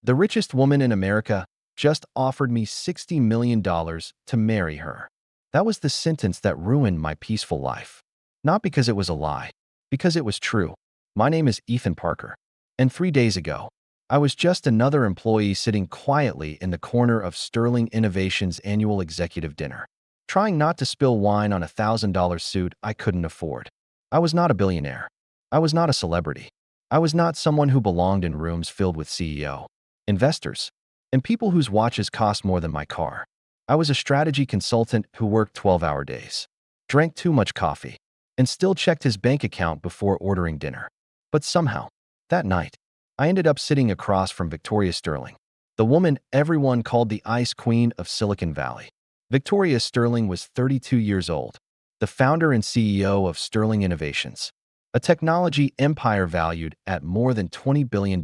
The richest woman in America just offered me $60 million to marry her. That was the sentence that ruined my peaceful life. Not because it was a lie, because it was true. My name is Ethan Parker. And 3 days ago, I was just another employee sitting quietly in the corner of Sterling Innovation's annual executive dinner, trying not to spill wine on a $1,000 suit I couldn't afford. I was not a billionaire. I was not a celebrity. I was not someone who belonged in rooms filled with CEO, investors, and people whose watches cost more than my car. I was a strategy consultant who worked 12-hour days, drank too much coffee, and still checked his bank account before ordering dinner. But somehow, that night, I ended up sitting across from Victoria Sterling, the woman everyone called the Ice Queen of Silicon Valley. Victoria Sterling was 32 years old, the founder and CEO of Sterling Innovations, a technology empire valued at more than $20 billion.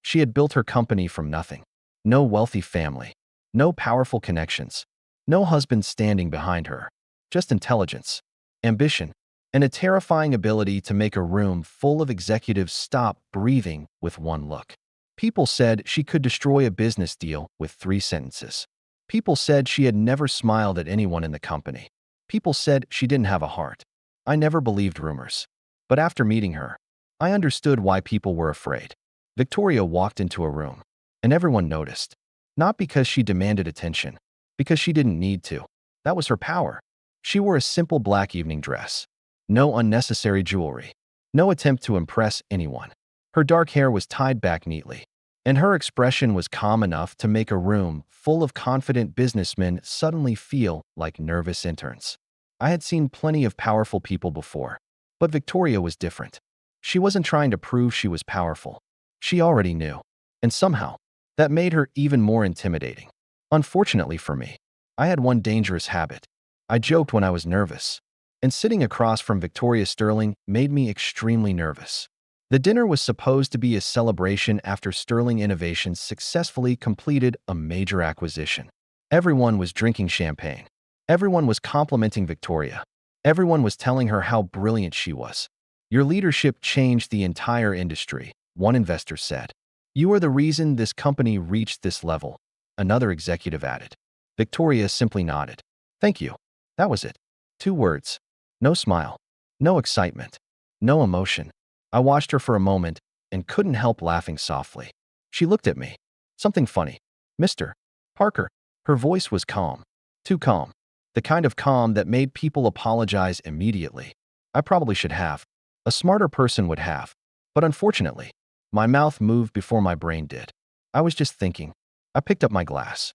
She had built her company from nothing. No wealthy family, no powerful connections, no husband standing behind her, just intelligence, ambition, and a terrifying ability to make a room full of executives stop breathing with one look. People said she could destroy a business deal with 3 sentences. People said she had never smiled at anyone in the company. People said she didn't have a heart. I never believed rumors. But after meeting her, I understood why people were afraid. Victoria walked into a room, and everyone noticed. Not because she demanded attention, because she didn't need to. That was her power. She wore a simple black evening dress. No unnecessary jewelry. No attempt to impress anyone. Her dark hair was tied back neatly, and her expression was calm enough to make a room full of confident businessmen suddenly feel like nervous interns. I had seen plenty of powerful people before, but Victoria was different. She wasn't trying to prove she was powerful. She already knew. And somehow, that made her even more intimidating. Unfortunately for me, I had one dangerous habit. I joked when I was nervous, and sitting across from Victoria Sterling made me extremely nervous. The dinner was supposed to be a celebration after Sterling Innovations successfully completed a major acquisition. Everyone was drinking champagne. Everyone was complimenting Victoria. Everyone was telling her how brilliant she was. "Your leadership changed the entire industry," one investor said. "You are the reason this company reached this level," another executive added. Victoria simply nodded. "Thank you." That was it. 2 words. No smile. No excitement. No emotion. I watched her for a moment and couldn't help laughing softly. She looked at me. "Something funny, Mr. Parker." Her voice was calm. Too calm. The kind of calm that made people apologize immediately. I probably should have. A smarter person would have. But unfortunately, my mouth moved before my brain did. I was just thinking. I picked up my glass.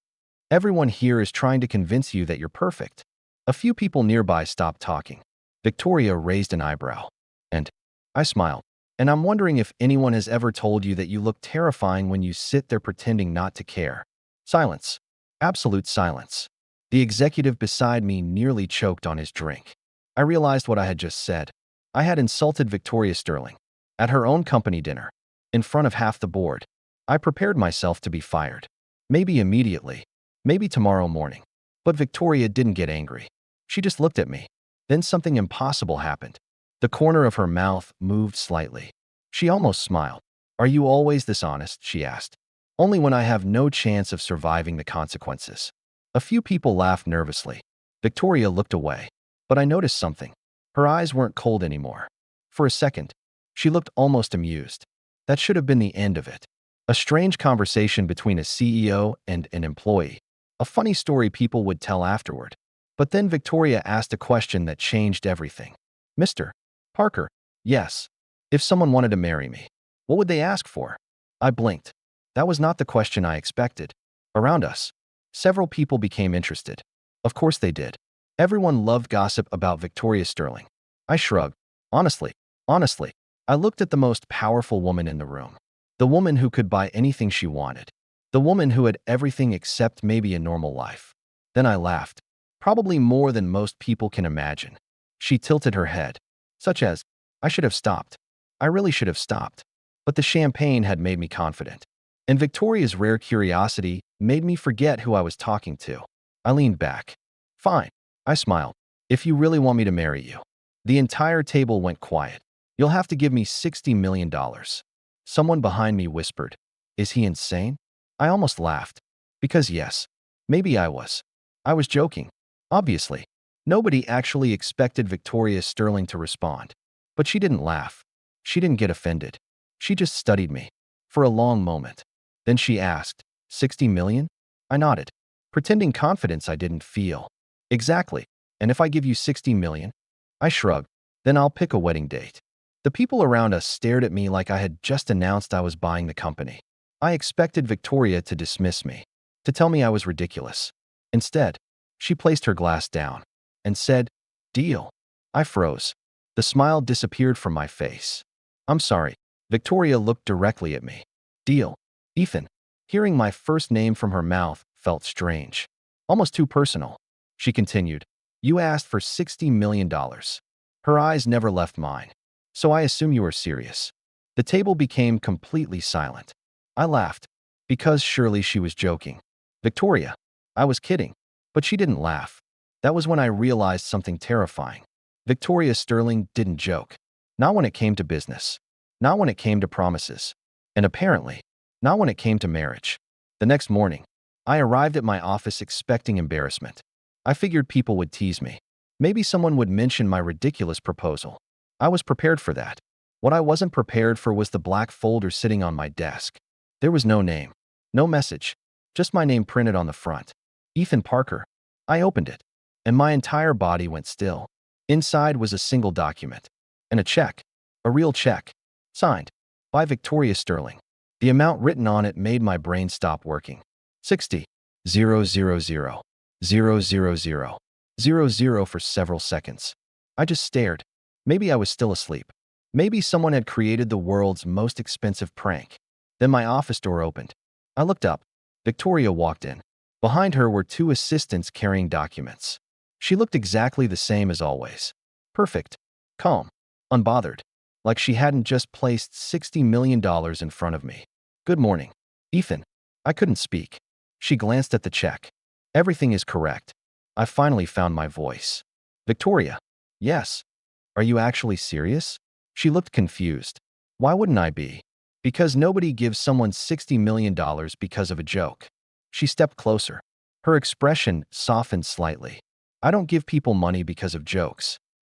"Everyone here is trying to convince you that you're perfect." A few people nearby stopped talking. Victoria raised an eyebrow. And I smiled. "And I'm wondering if anyone has ever told you that you look terrifying when you sit there pretending not to care." Silence. Absolute silence. The executive beside me nearly choked on his drink. I realized what I had just said. I had insulted Victoria Sterling. At her own company dinner. In front of half the board. I prepared myself to be fired. Maybe immediately. Maybe tomorrow morning. But Victoria didn't get angry. She just looked at me. Then something impossible happened. The corner of her mouth moved slightly. She almost smiled. "Are you always this honest?" she asked. "Only when I have no chance of surviving the consequences." A few people laughed nervously. Victoria looked away. But I noticed something. Her eyes weren't cold anymore. For a second, she looked almost amused. That should have been the end of it. A strange conversation between a CEO and an employee. A funny story people would tell afterward. But then Victoria asked a question that changed everything. "Mr. Parker." "Yes. If someone wanted to marry me, what would they ask for?" I blinked. That was not the question I expected. Around us, several people became interested. Of course they did. Everyone loved gossip about Victoria Sterling. I shrugged. Honestly, I looked at the most powerful woman in the room. The woman who could buy anything she wanted. The woman who had everything except maybe a normal life. Then I laughed. Probably more than most people can imagine. She tilted her head. Such as, I should have stopped. I really should have stopped. But the champagne had made me confident. And Victoria's rare curiosity made me forget who I was talking to. I leaned back. "Fine." I smiled. "If you really want me to marry you." The entire table went quiet. "You'll have to give me $60 million. Someone behind me whispered. Is he insane? I almost laughed. Because yes, maybe I was. I was joking. Obviously. Nobody actually expected Victoria Sterling to respond. But she didn't laugh. She didn't get offended. She just studied me. For a long moment. Then she asked, 60 million? I nodded, pretending confidence I didn't feel. Exactly. And if I give you 60 million? I shrugged. Then I'll pick a wedding date. The people around us stared at me like I had just announced I was buying the company. I expected Victoria to dismiss me, to tell me I was ridiculous. Instead, she placed her glass down and said, deal. I froze. The smile disappeared from my face. I'm sorry. Victoria looked directly at me. Deal. Ethan. Hearing my first name from her mouth felt strange. Almost too personal. She continued, you asked for $60 million. Her eyes never left mine. So I assume you are serious. The table became completely silent. I laughed, because surely she was joking. Victoria. I was kidding. But she didn't laugh. That was when I realized something terrifying. Victoria Sterling didn't joke. Not when it came to business. Not when it came to promises. And apparently, not when it came to marriage. The next morning, I arrived at my office expecting embarrassment. I figured people would tease me. Maybe someone would mention my ridiculous proposal. I was prepared for that. What I wasn't prepared for was the black folder sitting on my desk. There was no name, no message, just my name printed on the front. Ethan Parker. I opened it, and my entire body went still. Inside was a single document, and a check, a real check, signed by Victoria Sterling. The amount written on it made my brain stop working. 60, 000, 000, 00 for several seconds. I just stared. Maybe I was still asleep. Maybe someone had created the world's most expensive prank. Then my office door opened. I looked up. Victoria walked in. Behind her were two assistants carrying documents. She looked exactly the same as always. Perfect, calm, unbothered, like she hadn't just placed $60 million in front of me. Good morning, Ethan. I couldn't speak. She glanced at the check. Everything is correct. I finally found my voice. Victoria. Yes. Are you actually serious? She looked confused. Why wouldn't I be? Because nobody gives someone $60 million because of a joke. She stepped closer. Her expression softened slightly. I don't give people money because of jokes.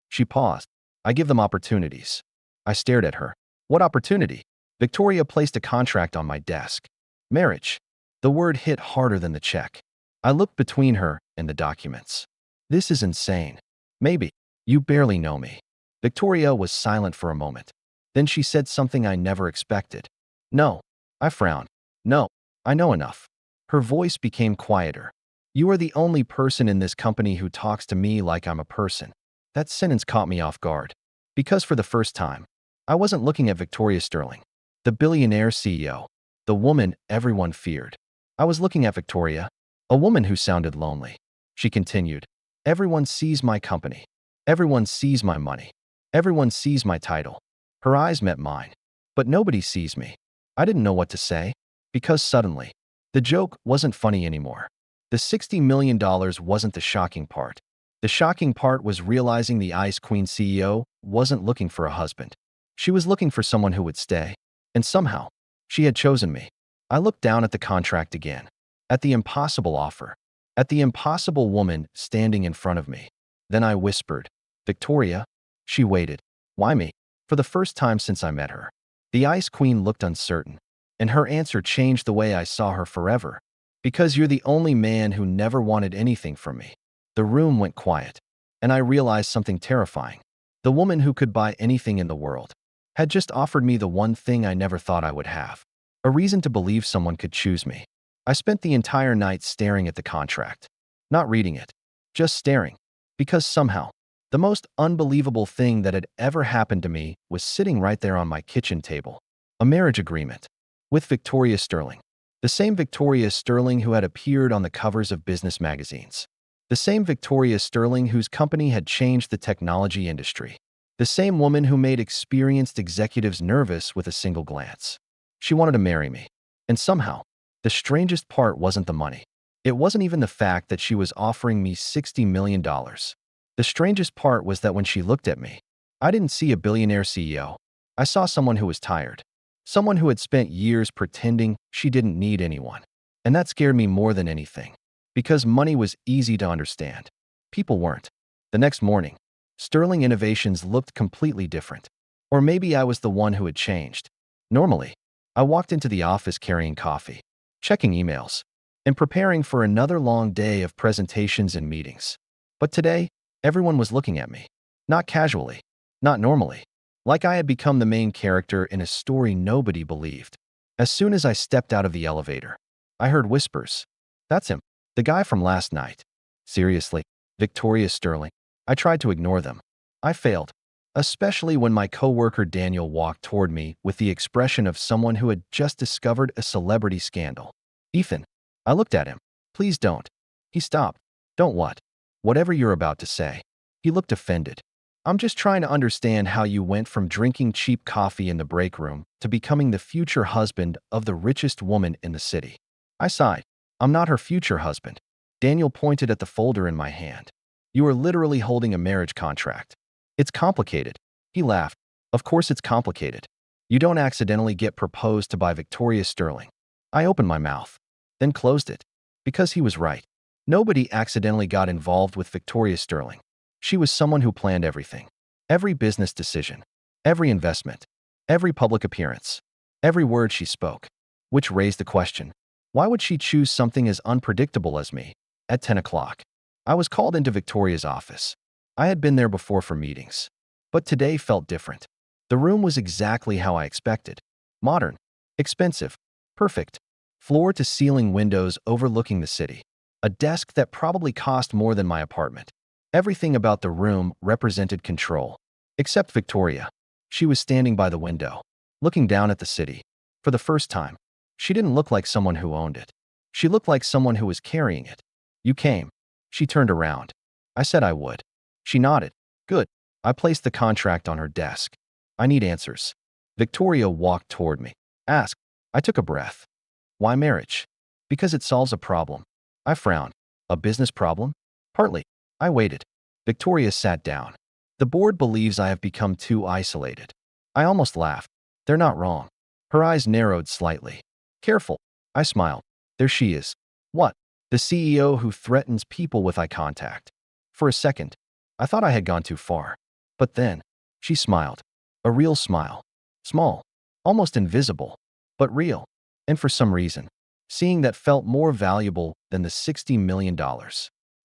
She paused. I give them opportunities. I stared at her. What opportunity? Victoria placed a contract on my desk. Marriage. The word hit harder than the check. I looked between her and the documents. This is insane. Maybe. You barely know me. Victoria was silent for a moment. Then she said something I never expected. No. I frowned. No. I know enough. Her voice became quieter. You are the only person in this company who talks to me like I'm a person. That sentence caught me off guard. Because for the first time, I wasn't looking at Victoria Sterling, the billionaire CEO, the woman everyone feared. I was looking at Victoria, a woman who sounded lonely. She continued, everyone sees my company. Everyone sees my money. Everyone sees my title. Her eyes met mine. But nobody sees me. I didn't know what to say, because suddenly, the joke wasn't funny anymore. The $60 million wasn't the shocking part. The shocking part was realizing the Ice Queen CEO wasn't looking for a husband. She was looking for someone who would stay. And somehow, she had chosen me. I looked down at the contract again. At the impossible offer. At the impossible woman standing in front of me. Then I whispered, Victoria. She waited. Why me? For the first time since I met her. The Ice Queen looked uncertain. And her answer changed the way I saw her forever. Because you're the only man who never wanted anything from me. The room went quiet. And I realized something terrifying. The woman who could buy anything in the world had just offered me the one thing I never thought I would have. A reason to believe someone could choose me. I spent the entire night staring at the contract. Not reading it. Just staring. Because somehow, the most unbelievable thing that had ever happened to me was sitting right there on my kitchen table. A marriage agreement. With Victoria Sterling. The same Victoria Sterling who had appeared on the covers of business magazines. The same Victoria Sterling whose company had changed the technology industry. The same woman who made experienced executives nervous with a single glance. She wanted to marry me. And somehow, the strangest part wasn't the money. It wasn't even the fact that she was offering me $60 million. The strangest part was that when she looked at me, I didn't see a billionaire CEO. I saw someone who was tired. Someone who had spent years pretending she didn't need anyone. And that scared me more than anything. Because money was easy to understand. People weren't. The next morning, Sterling Innovations looked completely different. Or maybe I was the one who had changed. Normally, I walked into the office carrying coffee, checking emails, and preparing for another long day of presentations and meetings. But today, everyone was looking at me. Not casually, not normally, like I had become the main character in a story nobody believed. As soon as I stepped out of the elevator, I heard whispers. That's him, the guy from last night. Seriously, Victoria Sterling. I tried to ignore them. I failed, especially when my coworker Daniel walked toward me with the expression of someone who had just discovered a celebrity scandal. Ethan. I looked at him. Please don't. He stopped. Don't what? Whatever you're about to say. He looked offended. I'm just trying to understand how you went from drinking cheap coffee in the break room to becoming the future husband of the richest woman in the city. I sighed. I'm not her future husband. Daniel pointed at the folder in my hand. You are literally holding a marriage contract. It's complicated. He laughed. Of course it's complicated. You don't accidentally get proposed to by Victoria Sterling. I opened my mouth, then closed it. Because he was right. Nobody accidentally got involved with Victoria Sterling. She was someone who planned everything. Every business decision, every investment, every public appearance, every word she spoke. Which raised the question, why would she choose something as unpredictable as me? At 10 o'clock, I was called into Victoria's office. I had been there before for meetings. But today felt different. The room was exactly how I expected. Modern, expensive, perfect. Floor-to-ceiling windows overlooking the city. A desk that probably cost more than my apartment. Everything about the room represented control. Except Victoria. She was standing by the window, looking down at the city. For the first time, she didn't look like someone who owned it. She looked like someone who was carrying it. You came. She turned around. I said I would. She nodded. Good. I placed the contract on her desk. I need answers. Victoria walked toward me. Asked. I took a breath. Why marriage? Because it solves a problem. I frowned. A business problem? Partly. I waited. Victoria sat down. The board believes I have become too isolated. I almost laughed. They're not wrong. Her eyes narrowed slightly. Careful. I smiled. There she is. What? The CEO who threatens people with eye contact. For a second, I thought I had gone too far. But then, she smiled. A real smile. Small. Almost invisible. But real. And for some reason, seeing that felt more valuable than the $60 million.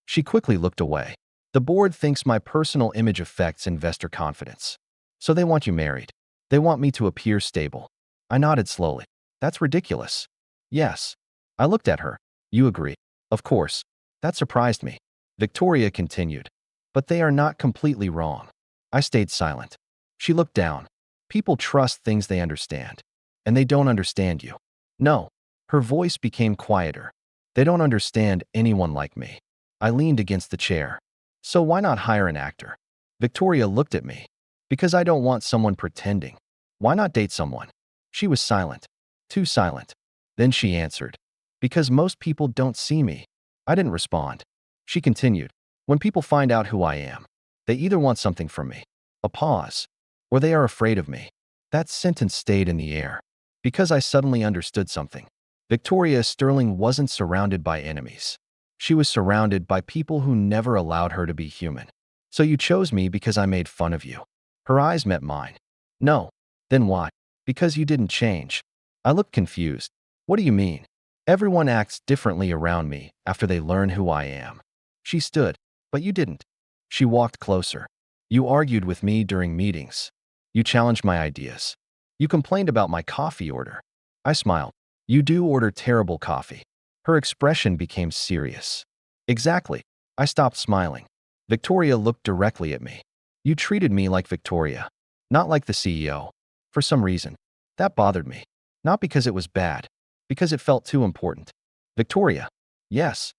She quickly looked away. The board thinks my personal image affects investor confidence. So they want you married. They want me to appear stable. I nodded slowly. That's ridiculous. Yes. I looked at her. You agree. Of course. That surprised me. Victoria continued. But they are not completely wrong. I stayed silent. She looked down. People trust things they understand. And they don't understand you. No. Her voice became quieter. They don't understand anyone like me. I leaned against the chair. So why not hire an actor? Victoria looked at me. Because I don't want someone pretending. Why not date someone? She was silent. Too silent. Then she answered. Because most people don't see me. I didn't respond. She continued. When people find out who I am, they either want something from me, a pause, or they are afraid of me. That sentence stayed in the air. Because I suddenly understood something. Victoria Sterling wasn't surrounded by enemies. She was surrounded by people who never allowed her to be human. So you chose me because I made fun of you. Her eyes met mine. No. Then why? Because you didn't change. I looked confused. What do you mean? Everyone acts differently around me after they learn who I am. She stood. But you didn't. She walked closer. You argued with me during meetings. You challenged my ideas. You complained about my coffee order. I smiled. You do order terrible coffee. Her expression became serious. Exactly. I stopped smiling. Victoria looked directly at me. You treated me like Victoria, not like the CEO. For some reason, that bothered me. Not because it was bad, because it felt too important. Victoria. Yes.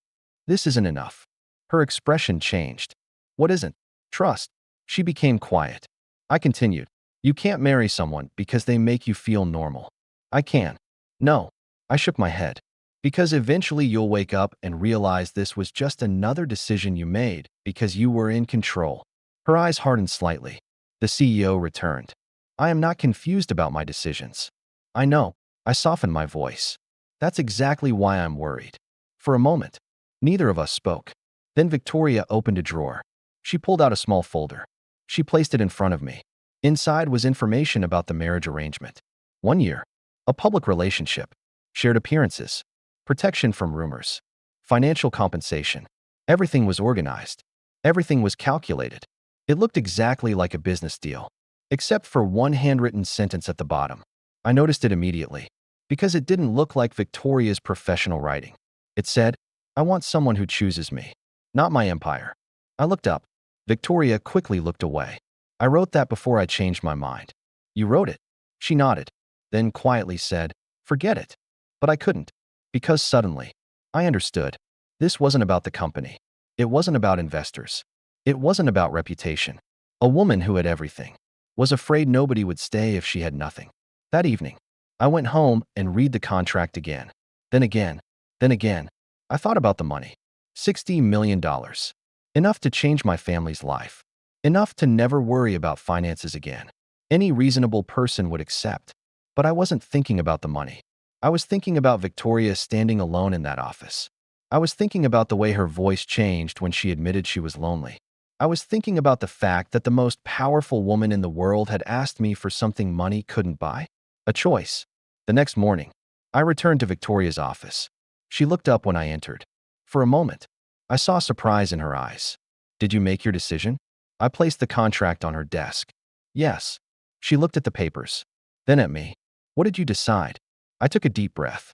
This isn't enough. Her expression changed. What isn't? Trust. She became quiet. I continued. You can't marry someone because they make you feel normal. I can. No. I shook my head. Because eventually you'll wake up and realize this was just another decision you made because you were in control. Her eyes hardened slightly. The CEO returned. I am not confused about my decisions. I know. I softened my voice. That's exactly why I'm worried. For a moment, neither of us spoke. Then Victoria opened a drawer. She pulled out a small folder. She placed it in front of me. Inside was information about the marriage arrangement. 1 year. A public relationship. Shared appearances. Protection from rumors. Financial compensation. Everything was organized. Everything was calculated. It looked exactly like a business deal, except for one handwritten sentence at the bottom. I noticed it immediately, because it didn't look like Victoria's professional writing. It said, "I want someone who chooses me, not my empire." I looked up. Victoria quickly looked away. "I wrote that before I changed my mind." "You wrote it?" She nodded, then quietly said, "Forget it." But I couldn't, because suddenly, I understood. This wasn't about the company. It wasn't about investors. It wasn't about reputation. A woman who had everything was afraid nobody would stay if she had nothing. That evening, I went home and read the contract again. Then again. Then again. I thought about the money. $60 million. Enough to change my family's life. Enough to never worry about finances again. Any reasonable person would accept. But I wasn't thinking about the money. I was thinking about Victoria standing alone in that office. I was thinking about the way her voice changed when she admitted she was lonely. I was thinking about the fact that the most powerful woman in the world had asked me for something money couldn't buy. A choice. The next morning, I returned to Victoria's office. She looked up when I entered. For a moment, I saw surprise in her eyes. "Did you make your decision?" I placed the contract on her desk. "Yes." She looked at the papers, then at me. "What did you decide?" I took a deep breath.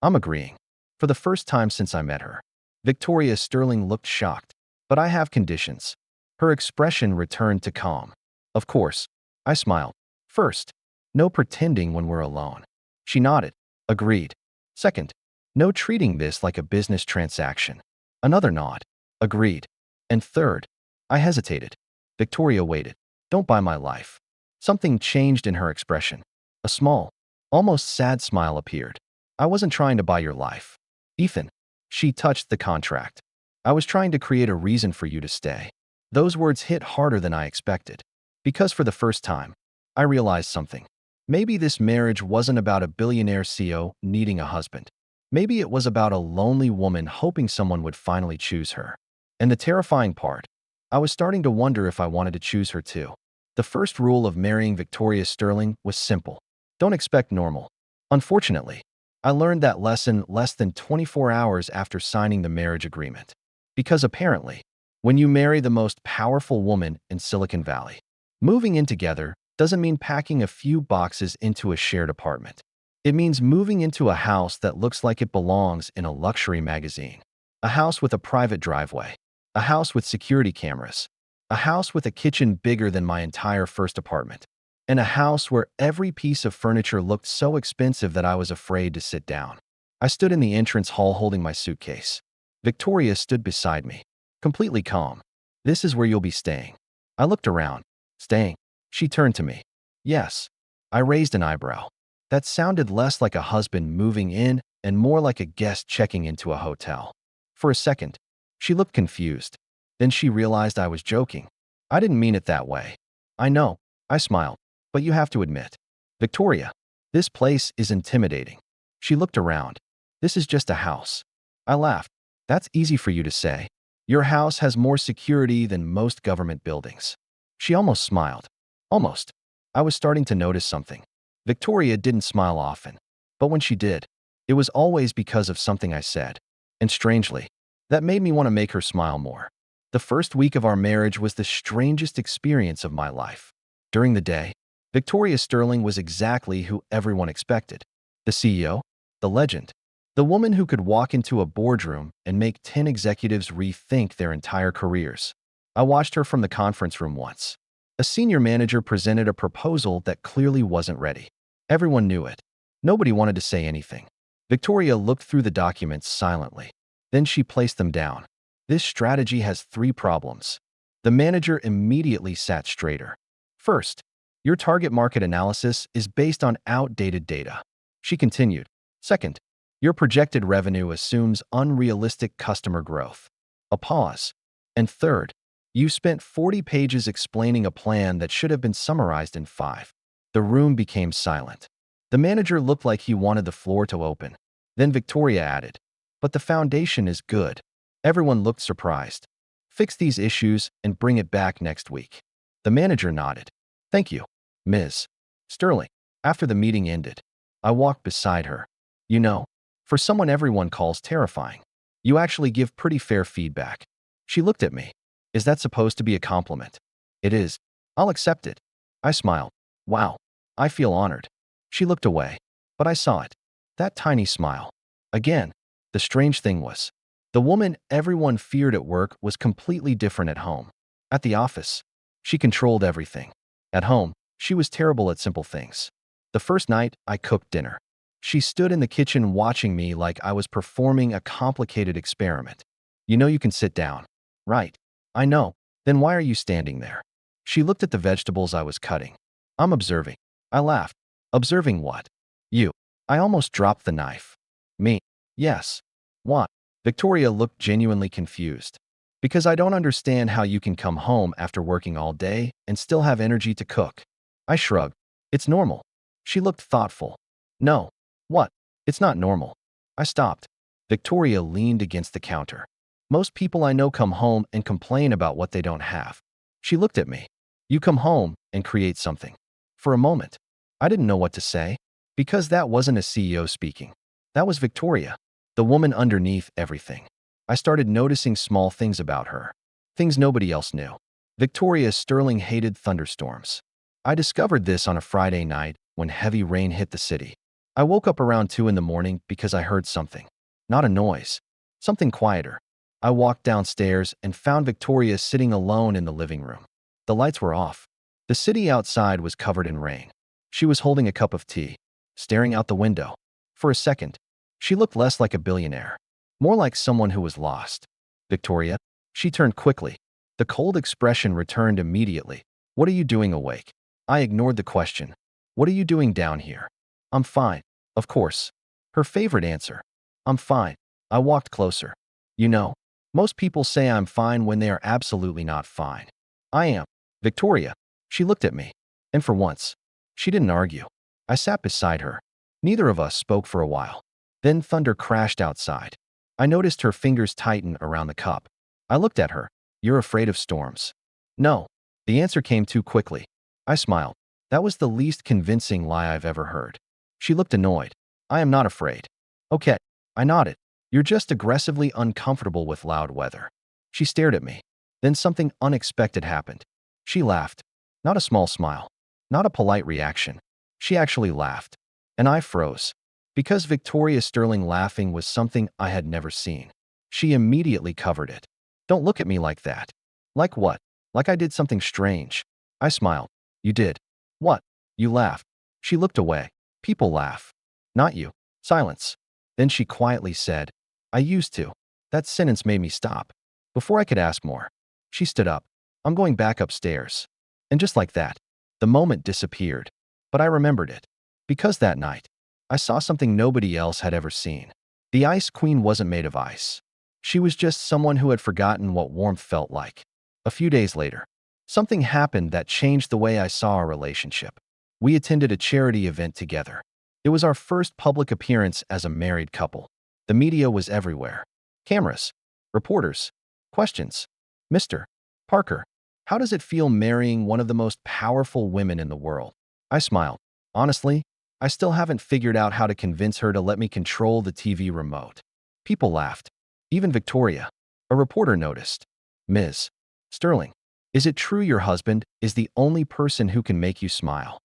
"I'm agreeing." For the first time since I met her, Victoria Sterling looked shocked. "But I have conditions." Her expression returned to calm. "Of course." I smiled. "First, no pretending when we're alone." She nodded. "Agreed." "Second, no treating this like a business transaction." Another nod. "Agreed." And third, I hesitated. Victoria waited. "Don't buy my life." Something changed in her expression. A small, almost sad smile appeared. "I wasn't trying to buy your life, Ethan." She touched the contract. "I was trying to create a reason for you to stay." Those words hit harder than I expected. Because for the first time, I realized something. Maybe this marriage wasn't about a billionaire CEO needing a husband. Maybe it was about a lonely woman hoping someone would finally choose her. And the terrifying part, I was starting to wonder if I wanted to choose her too. The first rule of marrying Victoria Sterling was simple. Don't expect normal. Unfortunately, I learned that lesson less than 24 hours after signing the marriage agreement. Because apparently, when you marry the most powerful woman in Silicon Valley, moving in together doesn't mean packing a few boxes into a shared apartment. It means moving into a house that looks like it belongs in a luxury magazine. A house with a private driveway. A house with security cameras. A house with a kitchen bigger than my entire first apartment. And a house where every piece of furniture looked so expensive that I was afraid to sit down. I stood in the entrance hall holding my suitcase. Victoria stood beside me, completely calm. "This is where you'll be staying." I looked around. "Staying?" She turned to me. "Yes." I raised an eyebrow. That sounded less like a husband moving in and more like a guest checking into a hotel. For a second, she looked confused. Then she realized I was joking. "I didn't mean it that way." "I know." I smiled. "But you have to admit, Victoria, this place is intimidating." She looked around. "This is just a house." I laughed. "That's easy for you to say. Your house has more security than most government buildings." She almost smiled. Almost. I was starting to notice something. Victoria didn't smile often. But when she did, it was always because of something I said. And strangely, that made me want to make her smile more. The first week of our marriage was the strangest experience of my life. During the day, Victoria Sterling was exactly who everyone expected. The CEO, the legend, the woman who could walk into a boardroom and make 10 executives rethink their entire careers. I watched her from the conference room once. A senior manager presented a proposal that clearly wasn't ready. Everyone knew it. Nobody wanted to say anything. Victoria looked through the documents silently. Then she placed them down. "This strategy has 3 problems." The manager immediately sat straighter. "First, your target market analysis is based on outdated data." She continued. "Second, your projected revenue assumes unrealistic customer growth." A pause. "And third, you spent 40 pages explaining a plan that should have been summarized in 5. The room became silent. The manager looked like he wanted the floor to open. Then Victoria added, "But the foundation is good." Everyone looked surprised. "Fix these issues and bring it back next week." The manager nodded. "Thank you, Ms. Sterling." After the meeting ended, I walked beside her. "You know, for someone everyone calls terrifying, you actually give pretty fair feedback." She looked at me. "Is that supposed to be a compliment?" "It is. I'll accept it." I smiled. "Wow, I feel honored." She looked away, but I saw it. That tiny smile. Again, the strange thing was, the woman everyone feared at work was completely different at home. At the office, she controlled everything. At home, she was terrible at simple things. The first night, I cooked dinner. She stood in the kitchen watching me like I was performing a complicated experiment. "You know you can sit down." "Right. I know. Then why are you standing there?" She looked at the vegetables I was cutting. "I'm observing." I laughed. "Observing what?" "You." I almost dropped the knife. "Me?" "Yes." "What?" Victoria looked genuinely confused. "Because I don't understand how you can come home after working all day and still have energy to cook." I shrugged. "It's normal." She looked thoughtful. "No." "What?" "It's not normal." I stopped. Victoria leaned against the counter. "Most people I know come home and complain about what they don't have." She looked at me. "You come home and create something." For a moment, I didn't know what to say, because that wasn't a CEO speaking. That was Victoria, the woman underneath everything. I started noticing small things about her, things nobody else knew. Victoria Sterling hated thunderstorms. I discovered this on a Friday night when heavy rain hit the city. I woke up around 2 in the morning because I heard something. Not a noise, something quieter. I walked downstairs and found Victoria sitting alone in the living room. The lights were off. The city outside was covered in rain. She was holding a cup of tea, staring out the window. For a second, she looked less like a billionaire, more like someone who was lost. "Victoria?" She turned quickly. The cold expression returned immediately. "What are you doing awake?" I ignored the question. "What are you doing down here?" "I'm fine." Of course. Her favorite answer. "I'm fine." I walked closer. "You know, most people say I'm fine when they are absolutely not fine." "I am." "Victoria." She looked at me. And for once, she didn't argue. I sat beside her. Neither of us spoke for a while. Then thunder crashed outside. I noticed her fingers tighten around the cup. I looked at her. "You're afraid of storms?" "No." The answer came too quickly. I smiled. That was the least convincing lie I've ever heard. She looked annoyed. "I am not afraid." "Okay." I nodded. "You're just aggressively uncomfortable with loud weather." She stared at me. Then something unexpected happened. She laughed. Not a small smile. Not a polite reaction. She actually laughed. And I froze. Because Victoria Sterling laughing was something I had never seen. She immediately covered it. "Don't look at me like that." "Like what?" "Like I did something strange." I smiled. "You did." "What?" "You laughed." She looked away. "People laugh." "Not you." Silence. Then she quietly said, "I used to." That sentence made me stop. Before I could ask more, she stood up. "I'm going back upstairs." And just like that, the moment disappeared. But I remembered it. Because that night, I saw something nobody else had ever seen. The Ice Queen wasn't made of ice. She was just someone who had forgotten what warmth felt like. A few days later, something happened that changed the way I saw our relationship. We attended a charity event together. It was our first public appearance as a married couple. The media was everywhere. Cameras, reporters, questions. "Mr. Parker, how does it feel marrying one of the most powerful women in the world?" I smiled. "Honestly, I still haven't figured out how to convince her to let me control the TV remote." People laughed. Even Victoria. A reporter noticed. "Ms. Sterling, is it true your husband is the only person who can make you smile?"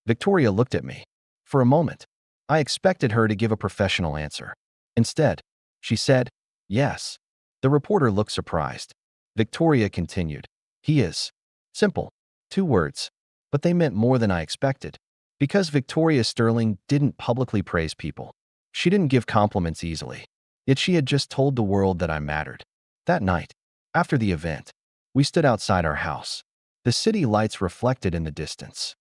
Victoria looked at me. For a moment, I expected her to give a professional answer. Instead, she said, "Yes." The reporter looked surprised. Victoria continued, "He is." Simple. 2 words. But they meant more than I expected. Because Victoria Sterling didn't publicly praise people. She didn't give compliments easily. Yet she had just told the world that I mattered. That night, after the event, we stood outside our house. The city lights reflected in the distance.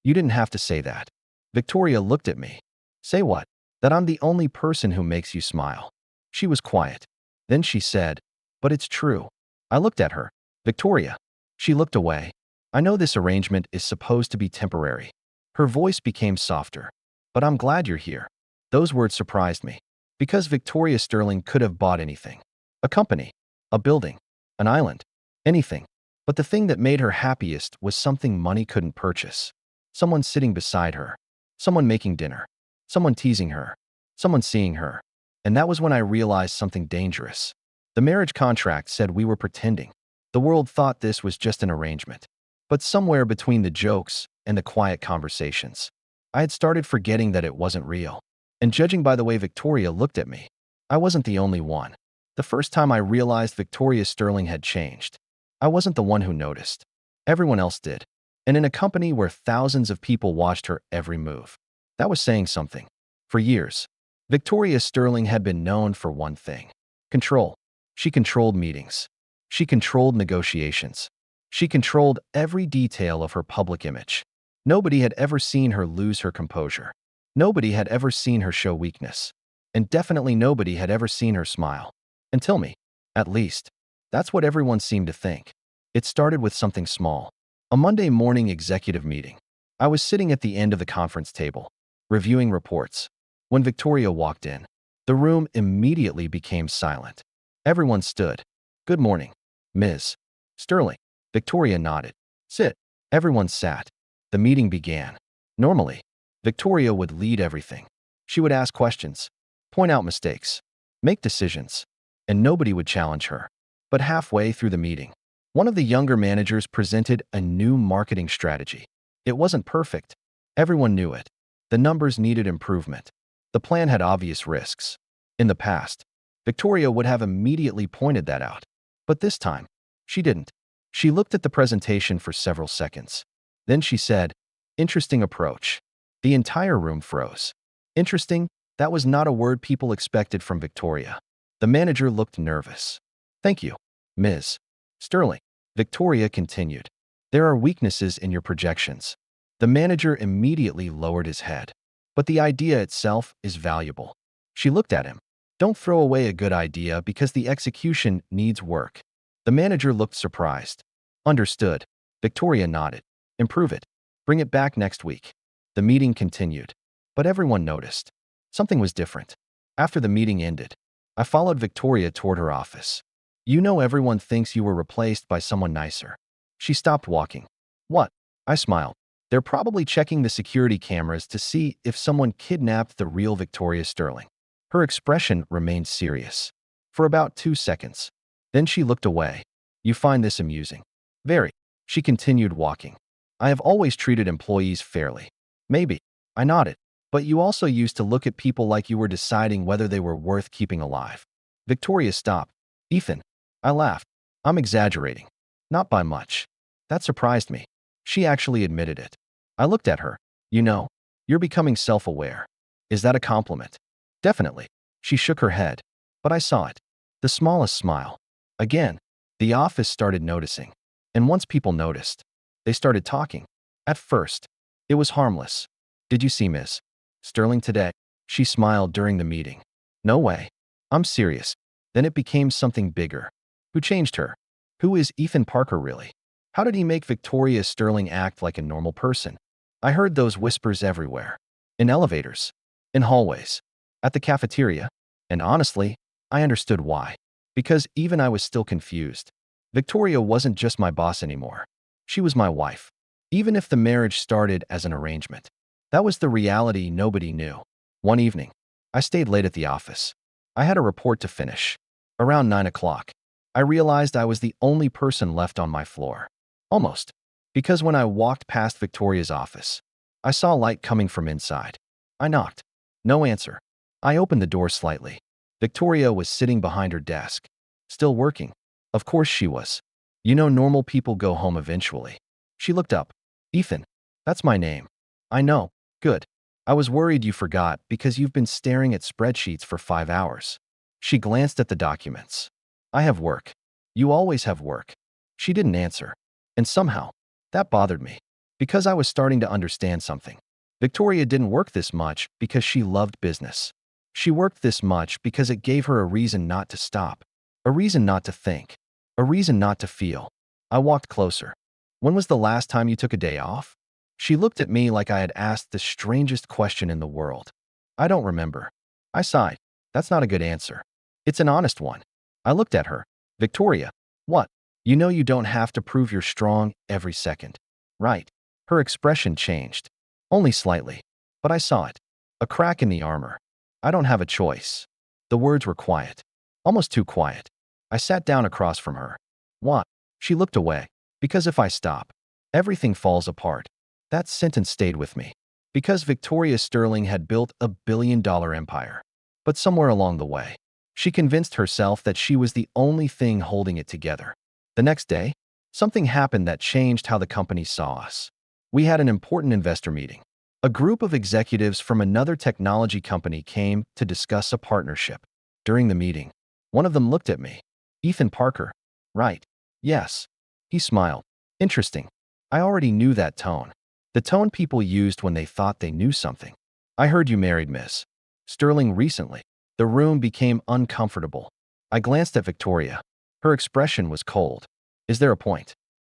"You didn't have to say that." Victoria looked at me. "Say what?" "That I'm the only person who makes you smile." She was quiet. Then she said, "But it's true." I looked at her. "Victoria." She looked away. "I know this arrangement is supposed to be temporary." Her voice became softer. but I'm glad you're here. Those words surprised me. Because Victoria Sterling could have bought anything. A company, a building, an island, anything. But the thing that made her happiest was something money couldn't purchase. Someone sitting beside her. Someone making dinner. Someone teasing her. Someone seeing her. And that was when I realized something dangerous. The marriage contract said we were pretending. The world thought this was just an arrangement. But somewhere between the jokes and the quiet conversations, I had started forgetting that it wasn't real. And judging by the way Victoria looked at me, I wasn't the only one. The first time I realized Victoria Sterling had changed, I wasn't the one who noticed. Everyone else did. And in a company where thousands of people watched her every move. That was saying something. For years, Victoria Sterling had been known for one thing: control. She controlled meetings. She controlled negotiations. She controlled every detail of her public image. Nobody had ever seen her lose her composure. Nobody had ever seen her show weakness. And definitely nobody had ever seen her smile. Until me. At least, that's what everyone seemed to think. It started with something small. A Monday morning executive meeting. I was sitting at the end of the conference table, reviewing reports. When Victoria walked in, the room immediately became silent. Everyone stood. "Good morning, Ms. Sterling." Victoria nodded. "Sit." Everyone sat. The meeting began. Normally, Victoria would lead everything. She would ask questions, point out mistakes, make decisions, and nobody would challenge her. But halfway through the meeting, one of the younger managers presented a new marketing strategy. It wasn't perfect. Everyone knew it. The numbers needed improvement. The plan had obvious risks. In the past, Victoria would have immediately pointed that out. But this time, she didn't. She looked at the presentation for several seconds. Then she said, "Interesting approach." The entire room froze. Interesting? That was not a word people expected from Victoria. The manager looked nervous. "Thank you, Ms. Sterling." Victoria continued. "There are weaknesses in your projections." The manager immediately lowered his head. "But the idea itself is valuable." She looked at him. "Don't throw away a good idea because the execution needs work." The manager looked surprised. "Understood." Victoria nodded. "Improve it. Bring it back next week." The meeting continued. But everyone noticed. Something was different. After the meeting ended, I followed Victoria toward her office. "You know everyone thinks you were replaced by someone nicer." She stopped walking. "What?" I smiled. "They're probably checking the security cameras to see if someone kidnapped the real Victoria Sterling." Her expression remained serious. For about 2 seconds. Then she looked away. "You find this amusing?" "Very." She continued walking. "I have always treated employees fairly." "Maybe." I nodded. "But you also used to look at people like you were deciding whether they were worth keeping alive." Victoria stopped. "Ethan." I laughed. "I'm exaggerating." "Not by much." That surprised me. She actually admitted it. I looked at her. "You know, you're becoming self-aware." "Is that a compliment?" "Definitely." She shook her head. But I saw it. The smallest smile. Again, the office started noticing. And once people noticed, they started talking. At first, it was harmless. "Did you see Miss Sterling today?" She smiled during the meeting. "No way. I'm serious." Then it became something bigger. Who changed her? Who is Ethan Parker really? How did he make Victoria Sterling act like a normal person? I heard those whispers everywhere. In elevators. In hallways. At the cafeteria. And honestly, I understood why. Because even I was still confused. Victoria wasn't just my boss anymore. She was my wife. Even if the marriage started as an arrangement. That was the reality nobody knew. One evening, I stayed late at the office. I had a report to finish. Around 9 o'clock, I realized I was the only person left on my floor. Almost. Because when I walked past Victoria's office, I saw light coming from inside. I knocked. No answer. I opened the door slightly. Victoria was sitting behind her desk. Still working. Of course she was. You know, normal people go home eventually. She looked up. "Ethan. That's my name." "I know. Good. I was worried you forgot because you've been staring at spreadsheets for 5 hours." She glanced at the documents. "I have work." "You always have work." She didn't answer. And somehow, that bothered me. Because I was starting to understand something. Victoria didn't work this much because she loved business. She worked this much because it gave her a reason not to stop. A reason not to think. A reason not to feel. I walked closer. "When was the last time you took a day off?" She looked at me like I had asked the strangest question in the world. I don't remember. I sighed. That's not a good answer. It's an honest one. I looked at her. Victoria, what? You know you don't have to prove you're strong every second. Right. Her expression changed. Only slightly. But I saw it. A crack in the armor. I don't have a choice. The words were quiet. Almost too quiet. I sat down across from her. What? She looked away. Because if I stop, everything falls apart. That sentence stayed with me. Because Victoria Sterling had built a billion-dollar empire. But somewhere along the way, she convinced herself that she was the only thing holding it together. The next day, something happened that changed how the company saw us. We had an important investor meeting. A group of executives from another technology company came to discuss a partnership. During the meeting, one of them looked at me. Ethan Parker. Right. Yes. He smiled. Interesting. I already knew that tone. The tone people used when they thought they knew something. I heard you married Miss Sterling recently. The room became uncomfortable. I glanced at Victoria. Her expression was cold. Is there a point?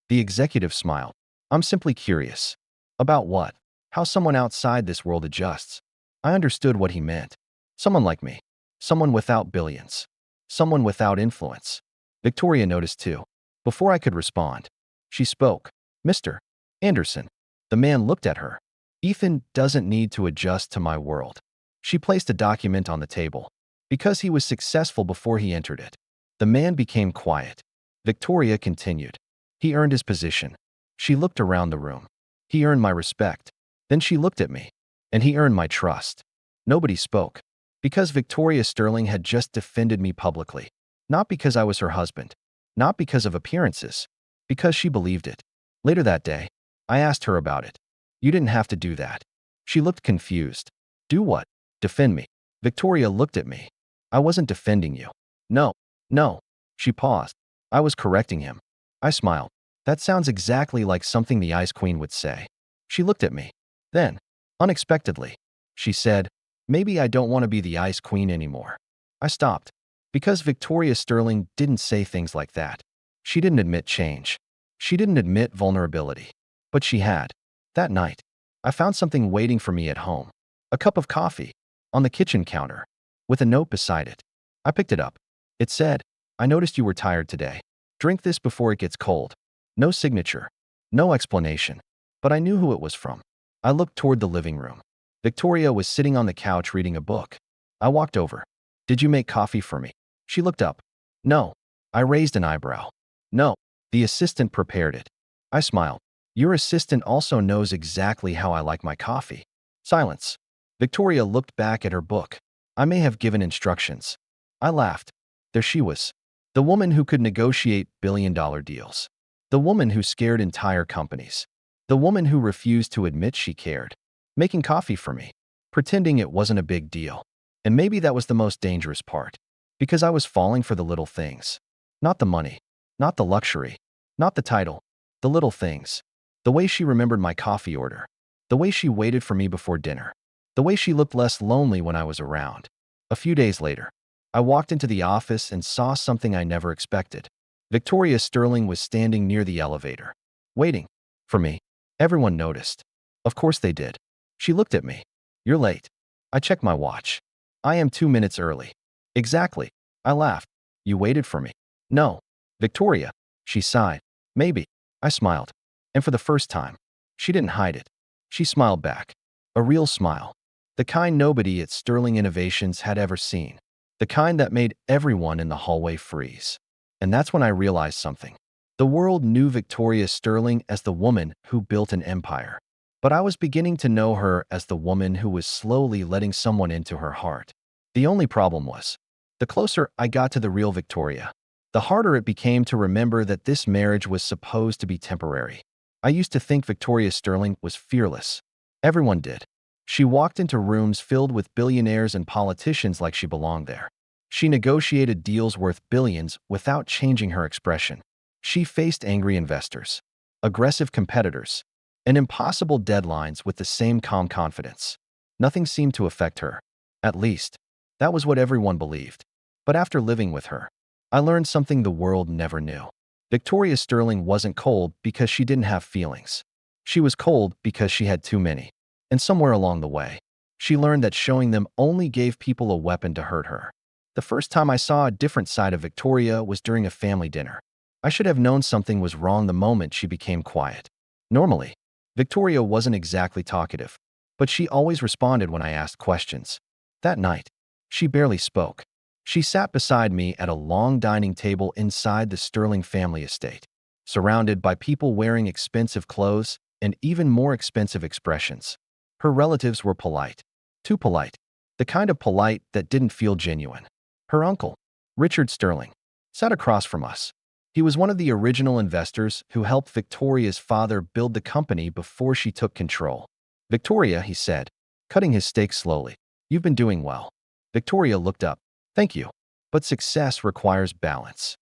The executive smiled. I'm simply curious. About what? How someone outside this world adjusts. I understood what he meant. Someone like me. Someone without billions. Someone without influence. Victoria noticed too. Before I could respond, she spoke. Mr. Anderson. The man looked at her. Ethan doesn't need to adjust to my world. She placed a document on the table. Because he was successful before he entered it. The man became quiet. Victoria continued. He earned his position. She looked around the room. He earned my respect. Then she looked at me. And he earned my trust. Nobody spoke. Because Victoria Sterling had just defended me publicly. Not because I was her husband. Not because of appearances. Because she believed it. Later that day, I asked her about it. You didn't have to do that. She looked confused. Do what? Defend me. Victoria looked at me. I wasn't defending you. No. No. She paused. I was correcting him. I smiled. That sounds exactly like something the Ice Queen would say. She looked at me. Then, unexpectedly, she said, maybe I don't want to be the Ice Queen anymore. I stopped. Because Victoria Sterling didn't say things like that. She didn't admit change. She didn't admit vulnerability. But she had. That night, I found something waiting for me at home. A cup of coffee. On the kitchen counter. With a note beside it. I picked it up. It said, I noticed you were tired today. Drink this before it gets cold. No signature. No explanation. But I knew who it was from. I looked toward the living room. Victoria was sitting on the couch reading a book. I walked over. Did you make coffee for me? She looked up. No. I raised an eyebrow. No. The assistant prepared it. I smiled. Your assistant also knows exactly how I like my coffee. Silence. Victoria looked back at her book. I may have given instructions. I laughed. There she was. The woman who could negotiate billion-dollar deals. The woman who scared entire companies. The woman who refused to admit she cared. Making coffee for me. Pretending it wasn't a big deal. And maybe that was the most dangerous part. Because I was falling for the little things. Not the money. Not the luxury. Not the title. The little things. The way she remembered my coffee order. The way she waited for me before dinner. The way she looked less lonely when I was around. A few days later, I walked into the office and saw something I never expected. Victoria Sterling was standing near the elevator. Waiting. For me. Everyone noticed. Of course they did. She looked at me. You're late. I checked my watch. I am 2 minutes early. Exactly. I laughed. You waited for me. No. Victoria. She sighed. Maybe. I smiled. And for the first time, she didn't hide it. She smiled back. A real smile. The kind nobody at Sterling Innovations had ever seen. The kind that made everyone in the hallway freeze. And that's when I realized something. The world knew Victoria Sterling as the woman who built an empire. But I was beginning to know her as the woman who was slowly letting someone into her heart. The only problem was, the closer I got to the real Victoria, the harder it became to remember that this marriage was supposed to be temporary. I used to think Victoria Sterling was fearless. Everyone did. She walked into rooms filled with billionaires and politicians like she belonged there. She negotiated deals worth billions without changing her expression. She faced angry investors, aggressive competitors, and impossible deadlines with the same calm confidence. Nothing seemed to affect her. At least, that was what everyone believed. But after living with her, I learned something the world never knew. Victoria Sterling wasn't cold because she didn't have feelings. She was cold because she had too many. And somewhere along the way, she learned that showing them only gave people a weapon to hurt her. The first time I saw a different side of Victoria was during a family dinner. I should have known something was wrong the moment she became quiet. Normally, Victoria wasn't exactly talkative, but she always responded when I asked questions. That night, she barely spoke. She sat beside me at a long dining table inside the Sterling family estate, surrounded by people wearing expensive clothes and even more expensive expressions. Her relatives were polite. Too polite. The kind of polite that didn't feel genuine. Her uncle, Richard Sterling, sat across from us. He was one of the original investors who helped Victoria's father build the company before she took control. Victoria, he said, cutting his steak slowly, you've been doing well. Victoria looked up. Thank you. But success requires balance.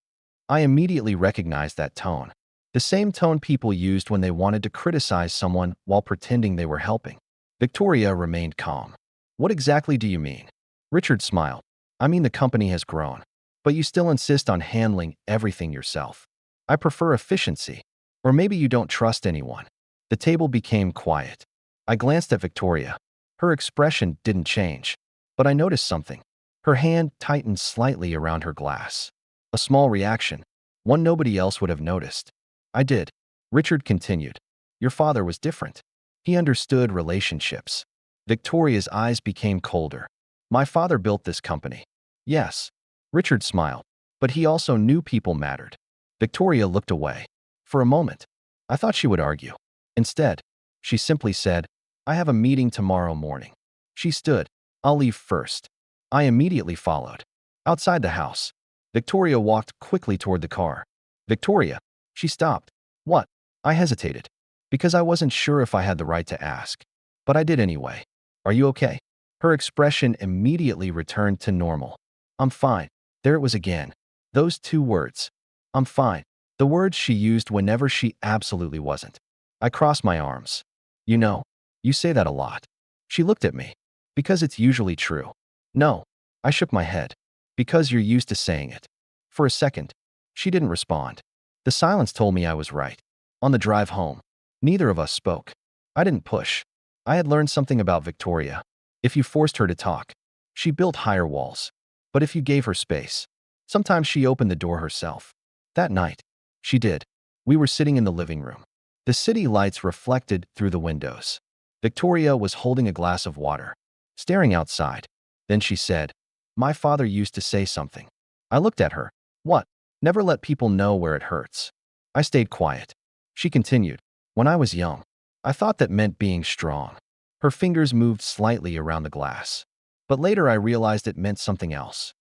I immediately recognized that tone. The same tone people used when they wanted to criticize someone while pretending they were helping. Victoria remained calm. What exactly do you mean? Richard smiled. I mean the company has grown, but you still insist on handling everything yourself. I prefer efficiency. Or maybe you don't trust anyone. The table became quiet. I glanced at Victoria. Her expression didn't change, but I noticed something. Her hand tightened slightly around her glass. A small reaction, one nobody else would have noticed. I did. Richard continued. Your father was different. He understood relationships. Victoria's eyes became colder. My father built this company. Yes. Richard smiled. But he also knew people mattered. Victoria looked away. For a moment, I thought she would argue. Instead, she simply said, I have a meeting tomorrow morning. She stood. I'll leave first. I immediately followed. Outside the house, Victoria walked quickly toward the car. Victoria, she stopped. What? I hesitated, because I wasn't sure if I had the right to ask. But I did anyway. Are you okay? Her expression immediately returned to normal. I'm fine. There it was again. Those two words. I'm fine. The words she used whenever she absolutely wasn't. I crossed my arms. You know, you say that a lot. She looked at me. Because it's usually true. No. I shook my head. Because you're used to saying it. For a second, she didn't respond. The silence told me I was right. On the drive home, neither of us spoke. I didn't push. I had learned something about Victoria. If you forced her to talk, she built higher walls. But if you gave her space, sometimes she opened the door herself. That night, she did. We were sitting in the living room. The city lights reflected through the windows. Victoria was holding a glass of water, staring outside. Then she said, My father used to say something. I looked at her. What? Never let people know where it hurts. I stayed quiet. She continued, When I was young, I thought that meant being strong. Her fingers moved slightly around the glass. But later I realized it meant something else.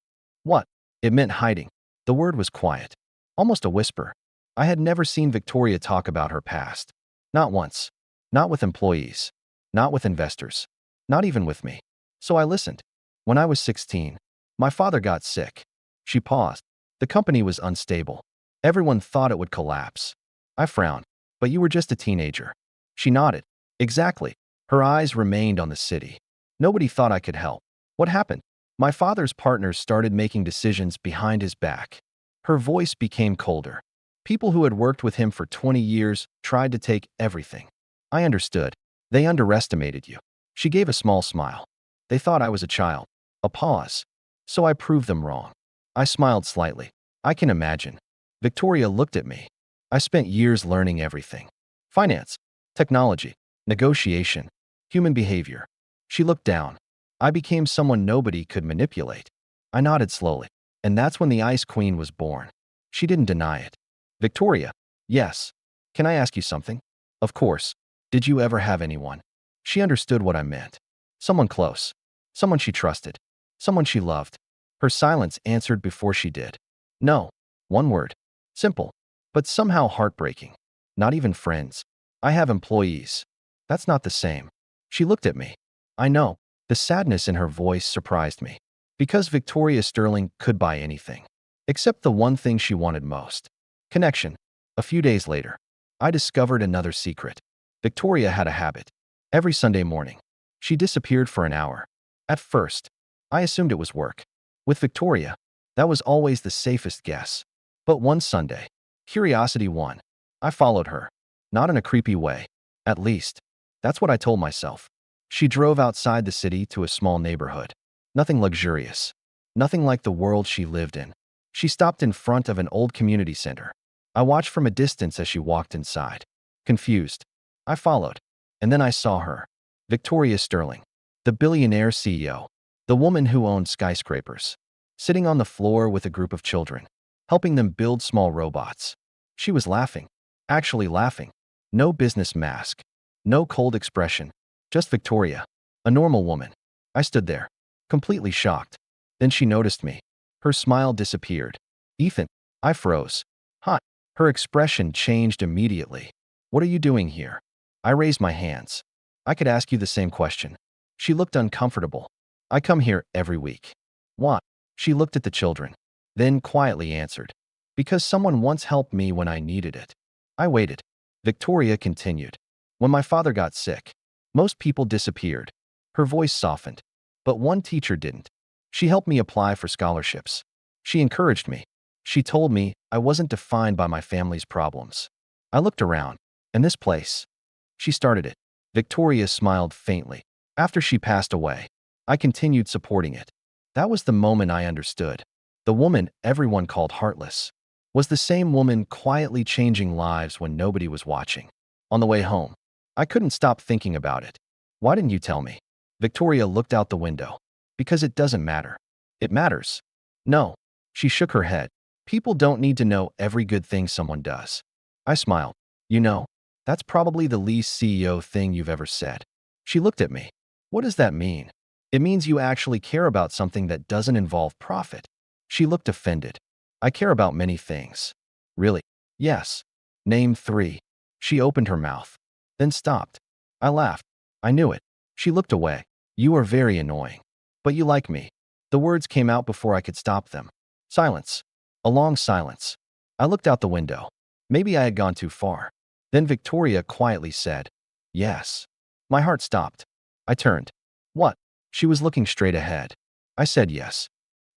What? It meant hiding. The word was quiet. Almost a whisper. I had never seen Victoria talk about her past. Not once. Not with employees. Not with investors. Not even with me. So I listened. When I was 16, my father got sick. She paused. The company was unstable. Everyone thought it would collapse. I frowned. But you were just a teenager. She nodded. Exactly. Her eyes remained on the city. Nobody thought I could help. What happened? My father's partners started making decisions behind his back. Her voice became colder. People who had worked with him for 20 years tried to take everything. I understood. They underestimated you. She gave a small smile. They thought I was a child. A pause. So I proved them wrong. I smiled slightly. I can imagine. Victoria looked at me. I spent years learning everything. Finance, technology, negotiation, human behavior. She looked down. I became someone nobody could manipulate. I nodded slowly. And that's when the Ice Queen was born. She didn't deny it. Victoria, yes. Can I ask you something? Of course. Did you ever have anyone? She understood what I meant. Someone close. Someone she trusted. Someone she loved. Her silence answered before she did. No. One word. Simple. But somehow heartbreaking. Not even friends. I have employees. That's not the same. She looked at me. I know. The sadness in her voice surprised me. Because Victoria Sterling could buy anything. Except the one thing she wanted most. Connection. A few days later, I discovered another secret. Victoria had a habit. Every Sunday morning, she disappeared for an hour. At first, I assumed it was work. With Victoria, that was always the safest guess. But one Sunday, curiosity won. I followed her. Not in a creepy way. At least, that's what I told myself. She drove outside the city to a small neighborhood. Nothing luxurious. Nothing like the world she lived in. She stopped in front of an old community center. I watched from a distance as she walked inside. Confused, I followed. And then I saw her. Victoria Sterling, the billionaire CEO, the woman who owned skyscrapers, sitting on the floor with a group of children, helping them build small robots. She was laughing. Actually laughing. No business mask. No cold expression. Just Victoria. A normal woman. I stood there, completely shocked. Then she noticed me. Her smile disappeared. Ethan. I froze. Hot. Her expression changed immediately. What are you doing here? I raised my hands. I could ask you the same question. She looked uncomfortable. I come here every week. Why? She looked at the children, then quietly answered. Because someone once helped me when I needed it. I waited. Victoria continued. When my father got sick, most people disappeared. Her voice softened. But one teacher didn't. She helped me apply for scholarships. She encouraged me. She told me I wasn't defined by my family's problems. I looked around. And this place. She started it. Victoria smiled faintly. After she passed away, I continued supporting it. That was the moment I understood. The woman everyone called heartless was the same woman quietly changing lives when nobody was watching. On the way home, I couldn't stop thinking about it. Why didn't you tell me? Victoria looked out the window. Because it doesn't matter. It matters. No. She shook her head. People don't need to know every good thing someone does. I smiled. You know, that's probably the least CEO thing you've ever said. She looked at me. What does that mean? It means you actually care about something that doesn't involve profit. She looked offended. I care about many things. Really? Yes. Name 3. She opened her mouth, then stopped. I laughed. I knew it. She looked away. You are very annoying. But you like me. The words came out before I could stop them. Silence. A long silence. I looked out the window. Maybe I had gone too far. Then Victoria quietly said, yes. My heart stopped. I turned. What? She was looking straight ahead. I said yes.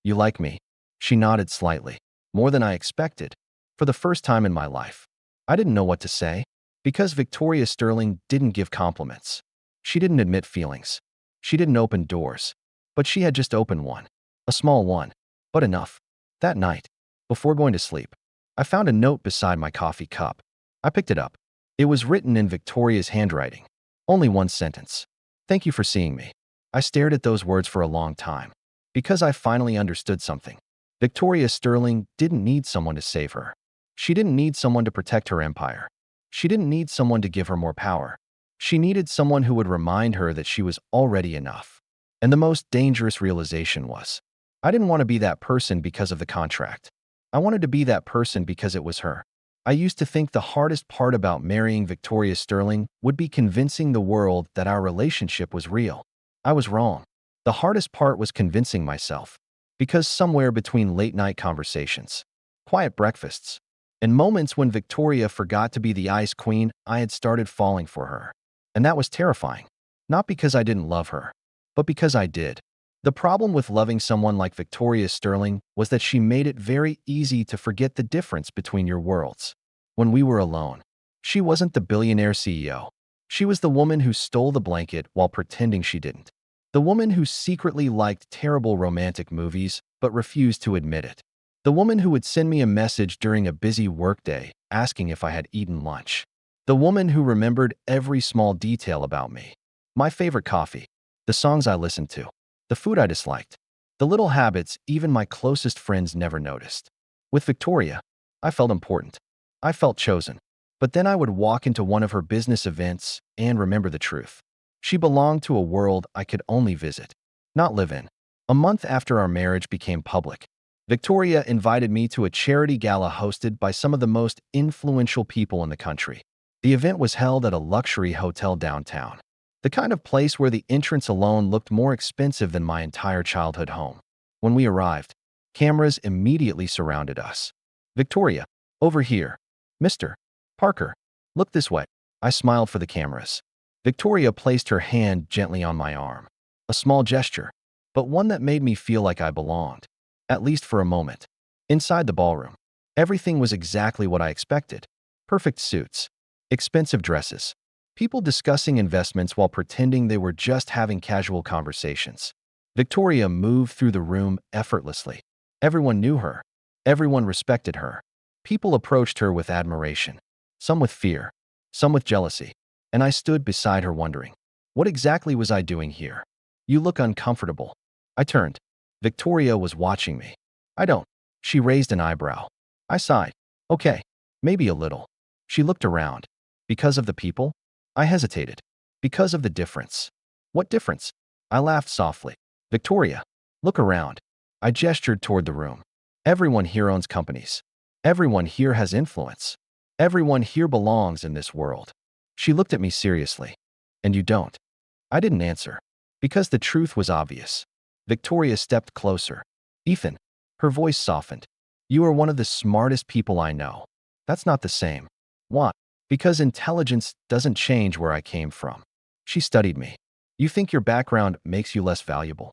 You like me? She nodded slightly. More than I expected. For the first time in my life. I didn't know what to say. Because Victoria Sterling didn't give compliments. She didn't admit feelings. She didn't open doors. But she had just opened one. A small one. But enough. That night, before going to sleep, I found a note beside my coffee cup. I picked it up. It was written in Victoria's handwriting. Only one sentence. Thank you for seeing me. I stared at those words for a long time. Because I finally understood something. Victoria Sterling didn't need someone to save her. She didn't need someone to protect her empire. She didn't need someone to give her more power. She needed someone who would remind her that she was already enough. And the most dangerous realization was, I didn't want to be that person because of the contract. I wanted to be that person because it was her. I used to think the hardest part about marrying Victoria Sterling would be convincing the world that our relationship was real. I was wrong. The hardest part was convincing myself. Because somewhere between late-night conversations, quiet breakfasts, and moments when Victoria forgot to be the ice queen, I had started falling for her. And that was terrifying. Not because I didn't love her, but because I did. The problem with loving someone like Victoria Sterling was that she made it very easy to forget the difference between your worlds. When we were alone, she wasn't the billionaire CEO. She was the woman who stole the blanket while pretending she didn't. The woman who secretly liked terrible romantic movies but refused to admit it. The woman who would send me a message during a busy workday asking if I had eaten lunch. The woman who remembered every small detail about me. My favorite coffee, the songs I listened to, the food I disliked, the little habits even my closest friends never noticed. With Victoria, I felt important. I felt chosen. But then I would walk into one of her business events and remember the truth. She belonged to a world I could only visit, not live in. A month after our marriage became public, Victoria invited me to a charity gala hosted by some of the most influential people in the country. The event was held at a luxury hotel downtown. The kind of place where the entrance alone looked more expensive than my entire childhood home. When we arrived, cameras immediately surrounded us. Victoria, over here. Mr. Parker, look this way. I smiled for the cameras. Victoria placed her hand gently on my arm. A small gesture, but one that made me feel like I belonged. At least for a moment. Inside the ballroom, everything was exactly what I expected. Perfect suits, expensive dresses, People discussing investments while pretending they were just having casual conversations. Victoria moved through the room effortlessly. Everyone knew her. Everyone respected her. People approached her with admiration, some with fear, some with jealousy. And I stood beside her wondering, what exactly was I doing here? You look uncomfortable. I turned. Victoria was watching me. I don't. She raised an eyebrow. I sighed. Okay, maybe a little. She looked around. Because of the people? I hesitated. Because of the difference. What difference? I laughed softly. Victoria, look around. I gestured toward the room. Everyone here owns companies. Everyone here has influence. Everyone here belongs in this world. She looked at me seriously. And you don't. I didn't answer. Because the truth was obvious. Victoria stepped closer. Ethan. Her voice softened. You are one of the smartest people I know. That's not the same. Why? Because intelligence doesn't change where I came from. She studied me. You think your background makes you less valuable?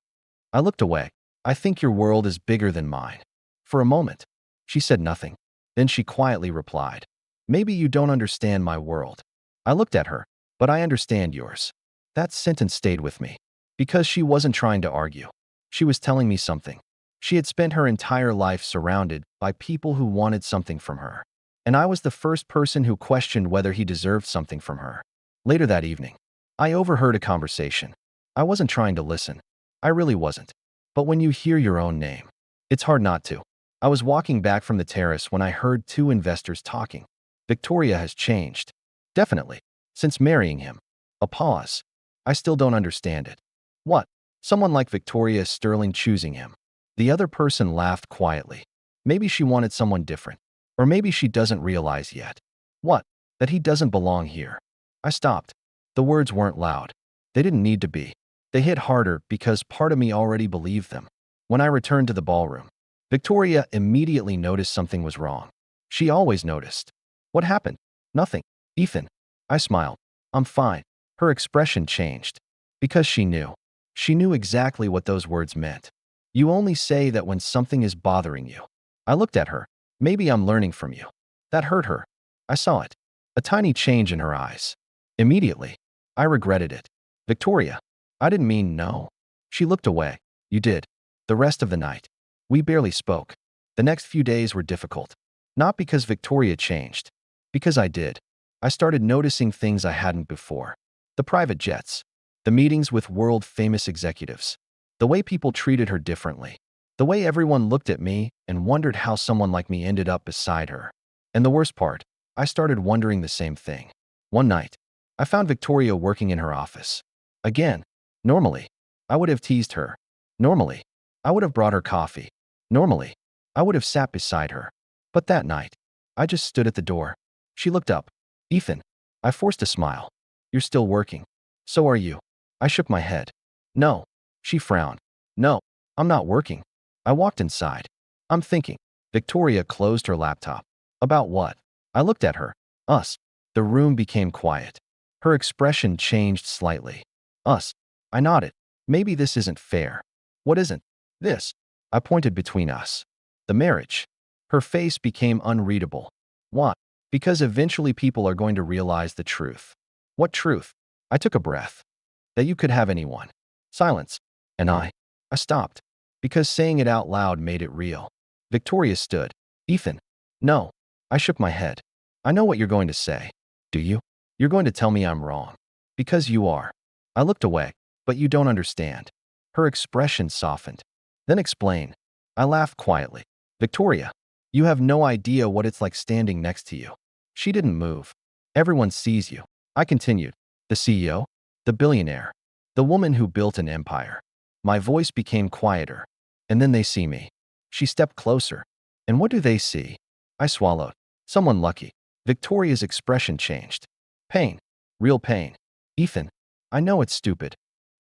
I looked away. I think your world is bigger than mine. For a moment, she said nothing. Then she quietly replied, maybe you don't understand my world. I looked at her, but I understand yours. That sentence stayed with me. Because she wasn't trying to argue. She was telling me something. She had spent her entire life surrounded by people who wanted something from her. And I was the first person who questioned whether he deserved something from her. Later that evening, I overheard a conversation. I wasn't trying to listen. I really wasn't. But when you hear your own name, it's hard not to. I was walking back from the terrace when I heard two investors talking. Victoria has changed. Definitely. Since marrying him. A pause. I still don't understand it. What? Someone like Victoria Sterling choosing him. The other person laughed quietly. Maybe she wanted someone different. Or maybe she doesn't realize yet. What? That he doesn't belong here. I stopped. The words weren't loud. They didn't need to be. They hit harder because part of me already believed them. When I returned to the ballroom, Victoria immediately noticed something was wrong. She always noticed. What happened? Nothing. Ethan. I smiled. I'm fine. Her expression changed. Because she knew. She knew exactly what those words meant. You only say that when something is bothering you. I looked at her. Maybe I'm learning from you. That hurt her. I saw it. A tiny change in her eyes. Immediately, I regretted it. Victoria. I didn't mean no. She looked away. You did. The rest of the night. We barely spoke. The next few days were difficult. Not because Victoria changed. Because I did. I started noticing things I hadn't before. The private jets. The meetings with world-famous executives. The way people treated her differently. The way everyone looked at me and wondered how someone like me ended up beside her. And the worst part, I started wondering the same thing. One night, I found Victoria working in her office. Again, normally, I would have teased her. Normally, I would have brought her coffee. Normally, I would have sat beside her. But that night, I just stood at the door. She looked up. Ethan. I forced a smile. You're still working. So are you. I shook my head. No. She frowned. No, I'm not working. I walked inside. I'm thinking. Victoria closed her laptop. About what? I looked at her. Us. The room became quiet. Her expression changed slightly. Us. I nodded. Maybe this isn't fair. What isn't? This. I pointed between us. The marriage. Her face became unreadable. What? Because eventually people are going to realize the truth. What truth? I took a breath. That you could have anyone. Silence. And I stopped. Because saying it out loud made it real. Victoria stood. Ethan. No. I shook my head. I know what you're going to say. Do you? You're going to tell me I'm wrong. Because you are. I looked away. But you don't understand. Her expression softened. Then explain. I laughed quietly. Victoria. You have no idea what it's like standing next to you. She didn't move. Everyone sees you. I continued. The CEO? The billionaire? The woman who built an empire? My voice became quieter. And then they see me. She stepped closer. And what do they see? I swallowed. Someone lucky. Victoria's expression changed. Pain. Real pain. Ethan. I know it's stupid.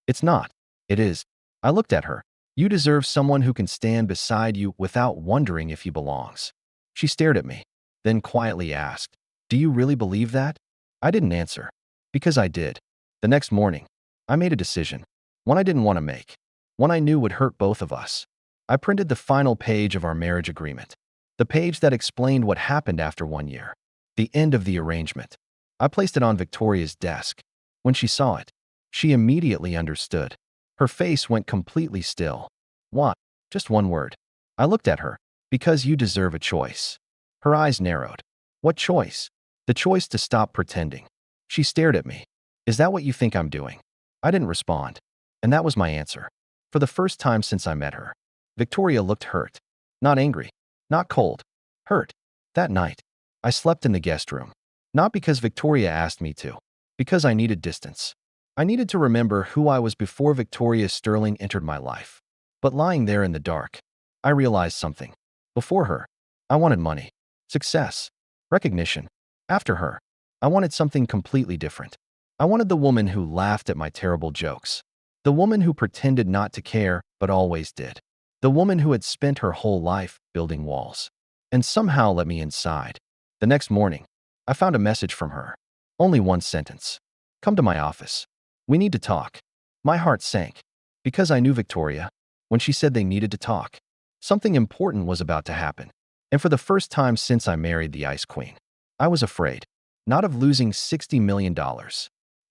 It's not. It is. I looked at her. You deserve someone who can stand beside you without wondering if he belongs. She stared at me, then quietly asked, do you really believe that? I didn't answer. Because I did. The next morning, I made a decision. One I didn't want to make. One I knew would hurt both of us. I printed the final page of our marriage agreement. The page that explained what happened after 1 year. The end of the arrangement. I placed it on Victoria's desk. When she saw it, she immediately understood. Her face went completely still. What? Just one word. I looked at her. Because you deserve a choice. Her eyes narrowed. What choice? The choice to stop pretending. She stared at me. Is that what you think I'm doing? I didn't respond. And that was my answer. For the first time since I met her, Victoria looked hurt. Not angry. Not cold. Hurt. That night, I slept in the guest room. Not because Victoria asked me to. Because I needed distance. I needed to remember who I was before Victoria Sterling entered my life. But lying there in the dark, I realized something. Before her, I wanted money, success, recognition. After her, I wanted something completely different. I wanted the woman who laughed at my terrible jokes. The woman who pretended not to care but always did. The woman who had spent her whole life building walls and somehow let me inside. The next morning, I found a message from her. Only one sentence. Come to my office. We need to talk. My heart sank. Because I knew Victoria. When she said they needed to talk, something important was about to happen. And for the first time since I married the Ice Queen, I was afraid. Not of losing $60 million.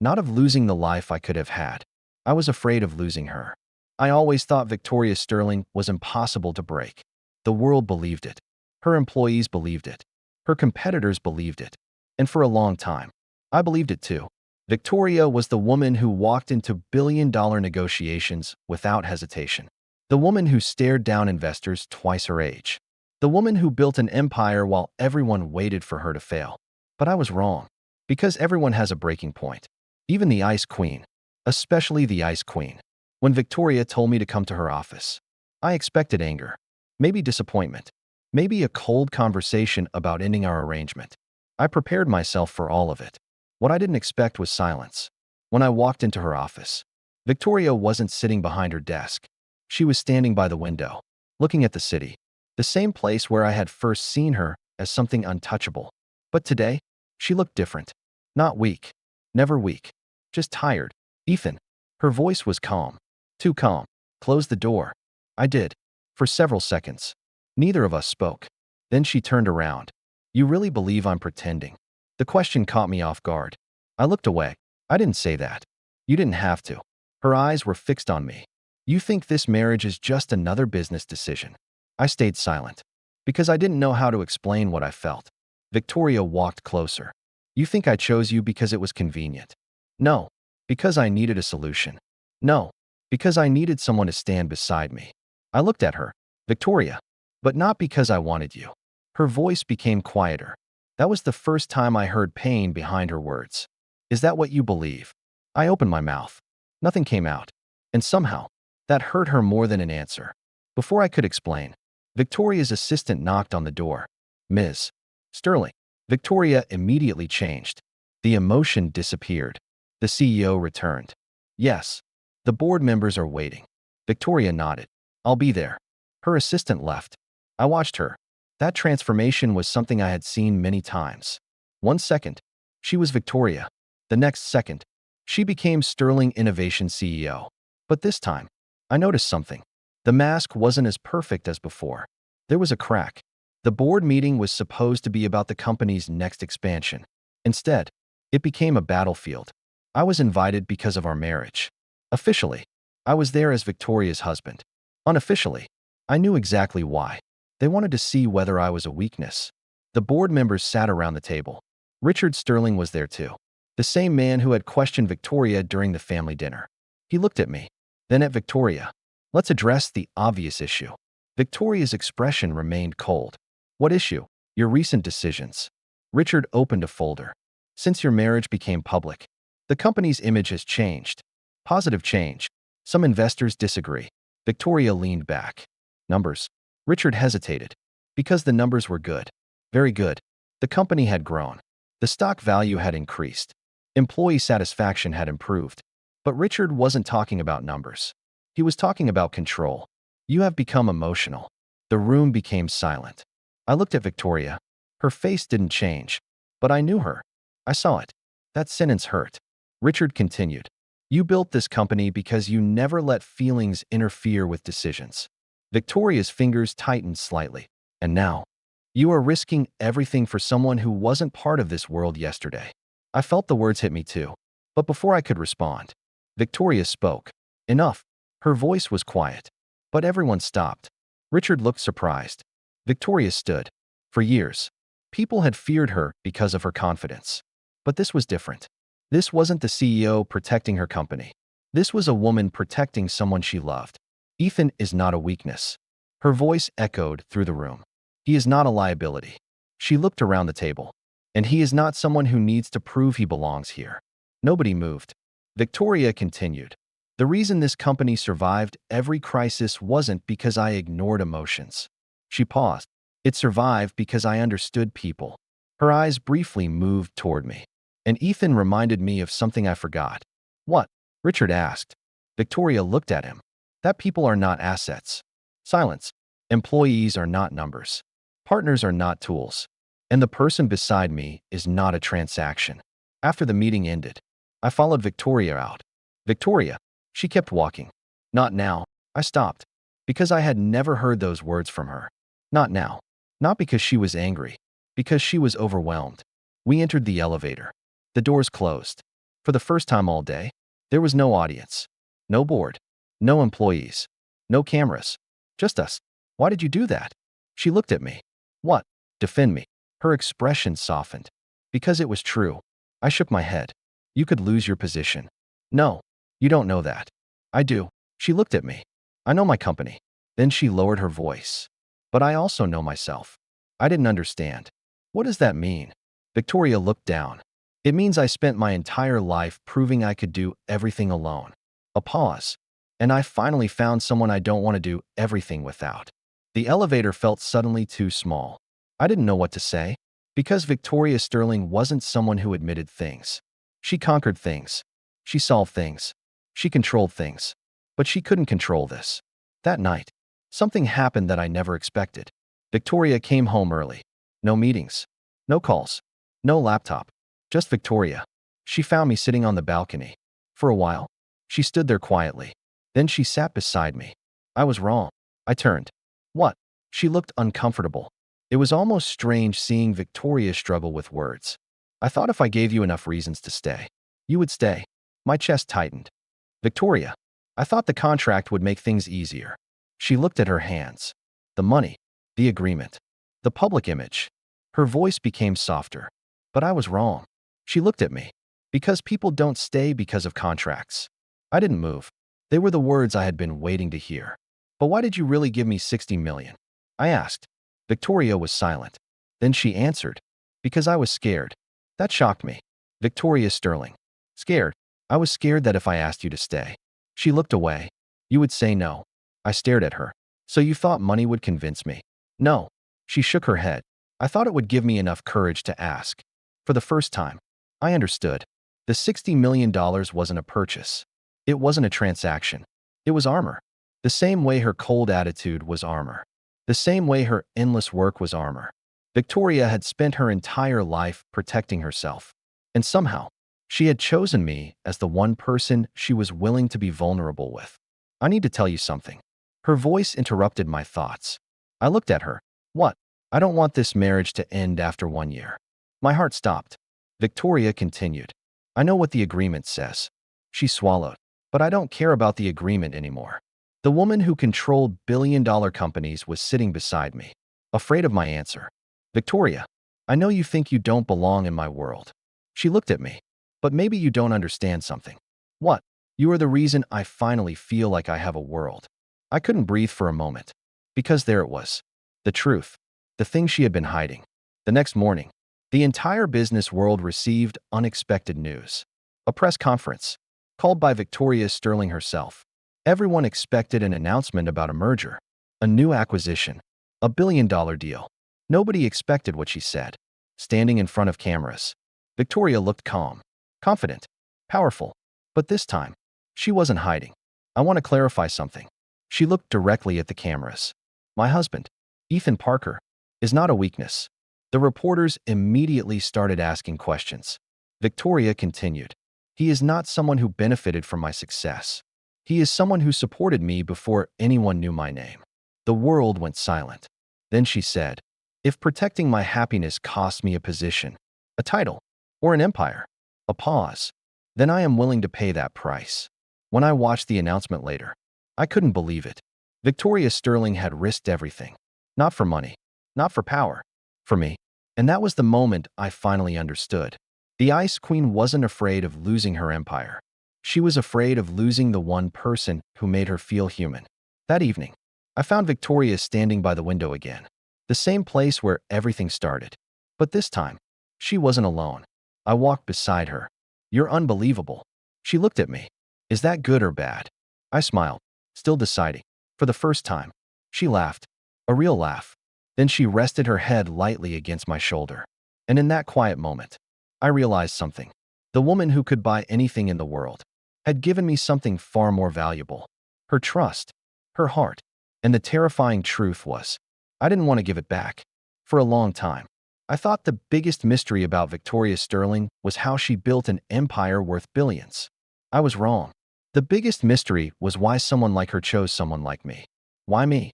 Not of losing the life I could have had. I was afraid of losing her. I always thought Victoria Sterling was impossible to break. The world believed it. Her employees believed it. Her competitors believed it. And for a long time, I believed it too. Victoria was the woman who walked into billion-dollar negotiations without hesitation. The woman who stared down investors twice her age. The woman who built an empire while everyone waited for her to fail. But I was wrong. Because everyone has a breaking point. Even the Ice Queen. Especially the Ice Queen. When Victoria told me to come to her office, I expected anger. Maybe disappointment. Maybe a cold conversation about ending our arrangement. I prepared myself for all of it. What I didn't expect was silence. When I walked into her office, Victoria wasn't sitting behind her desk. She was standing by the window, looking at the city, the same place where I had first seen her as something untouchable. But today, she looked different. Not weak. Never weak. Just tired. Ethan. Her voice was calm. Too calm. Close the door. I did. For several seconds. Neither of us spoke. Then she turned around. You really believe I'm pretending? The question caught me off guard. I looked away. I didn't say that. You didn't have to. Her eyes were fixed on me. You think this marriage is just another business decision? I stayed silent. Because I didn't know how to explain what I felt. Victoria walked closer. You think I chose you because it was convenient? No. Because I needed a solution. No. Because I needed someone to stand beside me. I looked at her. Victoria. But not because I wanted you. Her voice became quieter. That was the first time I heard pain behind her words. Is that what you believe? I opened my mouth. Nothing came out. And somehow, that hurt her more than an answer. Before I could explain, Victoria's assistant knocked on the door. Ms. Sterling. Victoria immediately changed. The emotion disappeared. The CEO returned. Yes. The board members are waiting. Victoria nodded. I'll be there. Her assistant left. I watched her. That transformation was something I had seen many times. 1 second, she was Victoria. The next second, she became Sterling Innovation CEO. But this time, I noticed something. The mask wasn't as perfect as before. There was a crack. The board meeting was supposed to be about the company's next expansion. Instead, it became a battlefield. I was invited because of our marriage. Officially, I was there as Victoria's husband. Unofficially, I knew exactly why. They wanted to see whether I was a weakness. The board members sat around the table. Richard Sterling was there too. The same man who had questioned Victoria during the family dinner. He looked at me, then at Victoria. Let's address the obvious issue. Victoria's expression remained cold. What issue? Your recent decisions. Richard opened a folder. Since your marriage became public, the company's image has changed. Positive change. Some investors disagree. Victoria leaned back. Numbers. Richard hesitated. Because the numbers were good. Very good. The company had grown. The stock value had increased. Employee satisfaction had improved. But Richard wasn't talking about numbers. He was talking about control. You have become emotional. The room became silent. I looked at Victoria. Her face didn't change. But I knew her. I saw it. That sentence hurt. Richard continued. You built this company because you never let feelings interfere with decisions. Victoria's fingers tightened slightly. And now, you are risking everything for someone who wasn't part of this world yesterday. I felt the words hit me too. But before I could respond, Victoria spoke. Enough. Her voice was quiet. But everyone stopped. Richard looked surprised. Victoria stood. For years, people had feared her because of her confidence. But this was different. This wasn't the CEO protecting her company. This was a woman protecting someone she loved. Ethan is not a weakness. Her voice echoed through the room. He is not a liability. She looked around the table. And he is not someone who needs to prove he belongs here. Nobody moved. Victoria continued. The reason this company survived every crisis wasn't because I ignored emotions. She paused. It survived because I understood people. Her eyes briefly moved toward me. And Ethan reminded me of something I forgot. What? Richard asked. Victoria looked at him. That people are not assets. Silence. Employees are not numbers. Partners are not tools. And the person beside me is not a transaction. After the meeting ended, I followed Victoria out. Victoria. She kept walking. Not now. I stopped. Because I had never heard those words from her. Not now. Not because she was angry. Because she was overwhelmed. We entered the elevator. The doors closed. For the first time all day, there was no audience. No board. No employees. No cameras. Just us. Why did you do that? She looked at me. What? Defend me. Her expression softened. Because it was true. I shook my head. You could lose your position. No, you don't know that. I do. She looked at me. I know my company. Then she lowered her voice. But I also know myself. I didn't understand. What does that mean? Victoria looked down. It means I spent my entire life proving I could do everything alone. A pause. And I finally found someone I don't want to do everything without. The elevator felt suddenly too small. I didn't know what to say. Because Victoria Sterling wasn't someone who admitted things. She conquered things. She solved things. She controlled things. But she couldn't control this. That night, something happened that I never expected. Victoria came home early. No meetings. No calls. No laptop. Just Victoria. She found me sitting on the balcony. For a while, she stood there quietly. Then she sat beside me. I was wrong. I turned. What? She looked uncomfortable. It was almost strange seeing Victoria struggle with words. I thought if I gave you enough reasons to stay, you would stay. My chest tightened. Victoria, I thought the contract would make things easier. She looked at her hands. The money. The agreement. The public image. Her voice became softer. But I was wrong. She looked at me. Because people don't stay because of contracts. I didn't move. They were the words I had been waiting to hear. But why did you really give me 60 million? I asked. Victoria was silent. Then she answered. Because I was scared. That shocked me. Victoria Sterling. Scared. I was scared that if I asked you to stay, she looked away. You would say no. I stared at her. So you thought money would convince me? No. She shook her head. I thought it would give me enough courage to ask. For the first time, I understood. The $60 million wasn't a purchase. It wasn't a transaction. It was armor. The same way her cold attitude was armor. The same way her endless work was armor. Victoria had spent her entire life protecting herself. And somehow, she had chosen me as the one person she was willing to be vulnerable with. I need to tell you something. Her voice interrupted my thoughts. I looked at her. What? I don't want this marriage to end after 1 year. My heart stopped. Victoria continued. I know what the agreement says. She swallowed. But I don't care about the agreement anymore. The woman who controlled billion-dollar companies was sitting beside me, afraid of my answer. Victoria, I know you think you don't belong in my world. She looked at me. But maybe you don't understand something. What? You are the reason I finally feel like I have a world. I couldn't breathe for a moment. Because there it was. The truth. The thing she had been hiding. The next morning, the entire business world received unexpected news. A press conference, called by Victoria Sterling herself. Everyone expected an announcement about a merger, a new acquisition, a billion-dollar deal. Nobody expected what she said. Standing in front of cameras, Victoria looked calm, confident, powerful. But this time, she wasn't hiding. I want to clarify something. She looked directly at the cameras. My husband, Ethan Parker, is not a weakness. The reporters immediately started asking questions. Victoria continued. He is not someone who benefited from my success. He is someone who supported me before anyone knew my name. The world went silent. Then she said, if protecting my happiness costs me a position, a title, or an empire, A pause. Then I am willing to pay that price. When I watched the announcement later, I couldn't believe it. Victoria Sterling had risked everything. Not for money. Not for power. For me. And that was the moment I finally understood. The Ice Queen wasn't afraid of losing her empire. She was afraid of losing the one person who made her feel human. That evening, I found Victoria standing by the window again. The same place where everything started. But this time, she wasn't alone. I walked beside her. "You're unbelievable." She looked at me. "Is that good or bad?" I smiled, still deciding. For the first time, she laughed. A real laugh. Then she rested her head lightly against my shoulder. And in that quiet moment, I realized something. The woman who could buy anything in the world had given me something far more valuable. Her trust, her heart. And the terrifying truth was, I didn't want to give it back. For a long time, I thought the biggest mystery about Victoria Sterling was how she built an empire worth billions. I was wrong. The biggest mystery was why someone like her chose someone like me. Why me?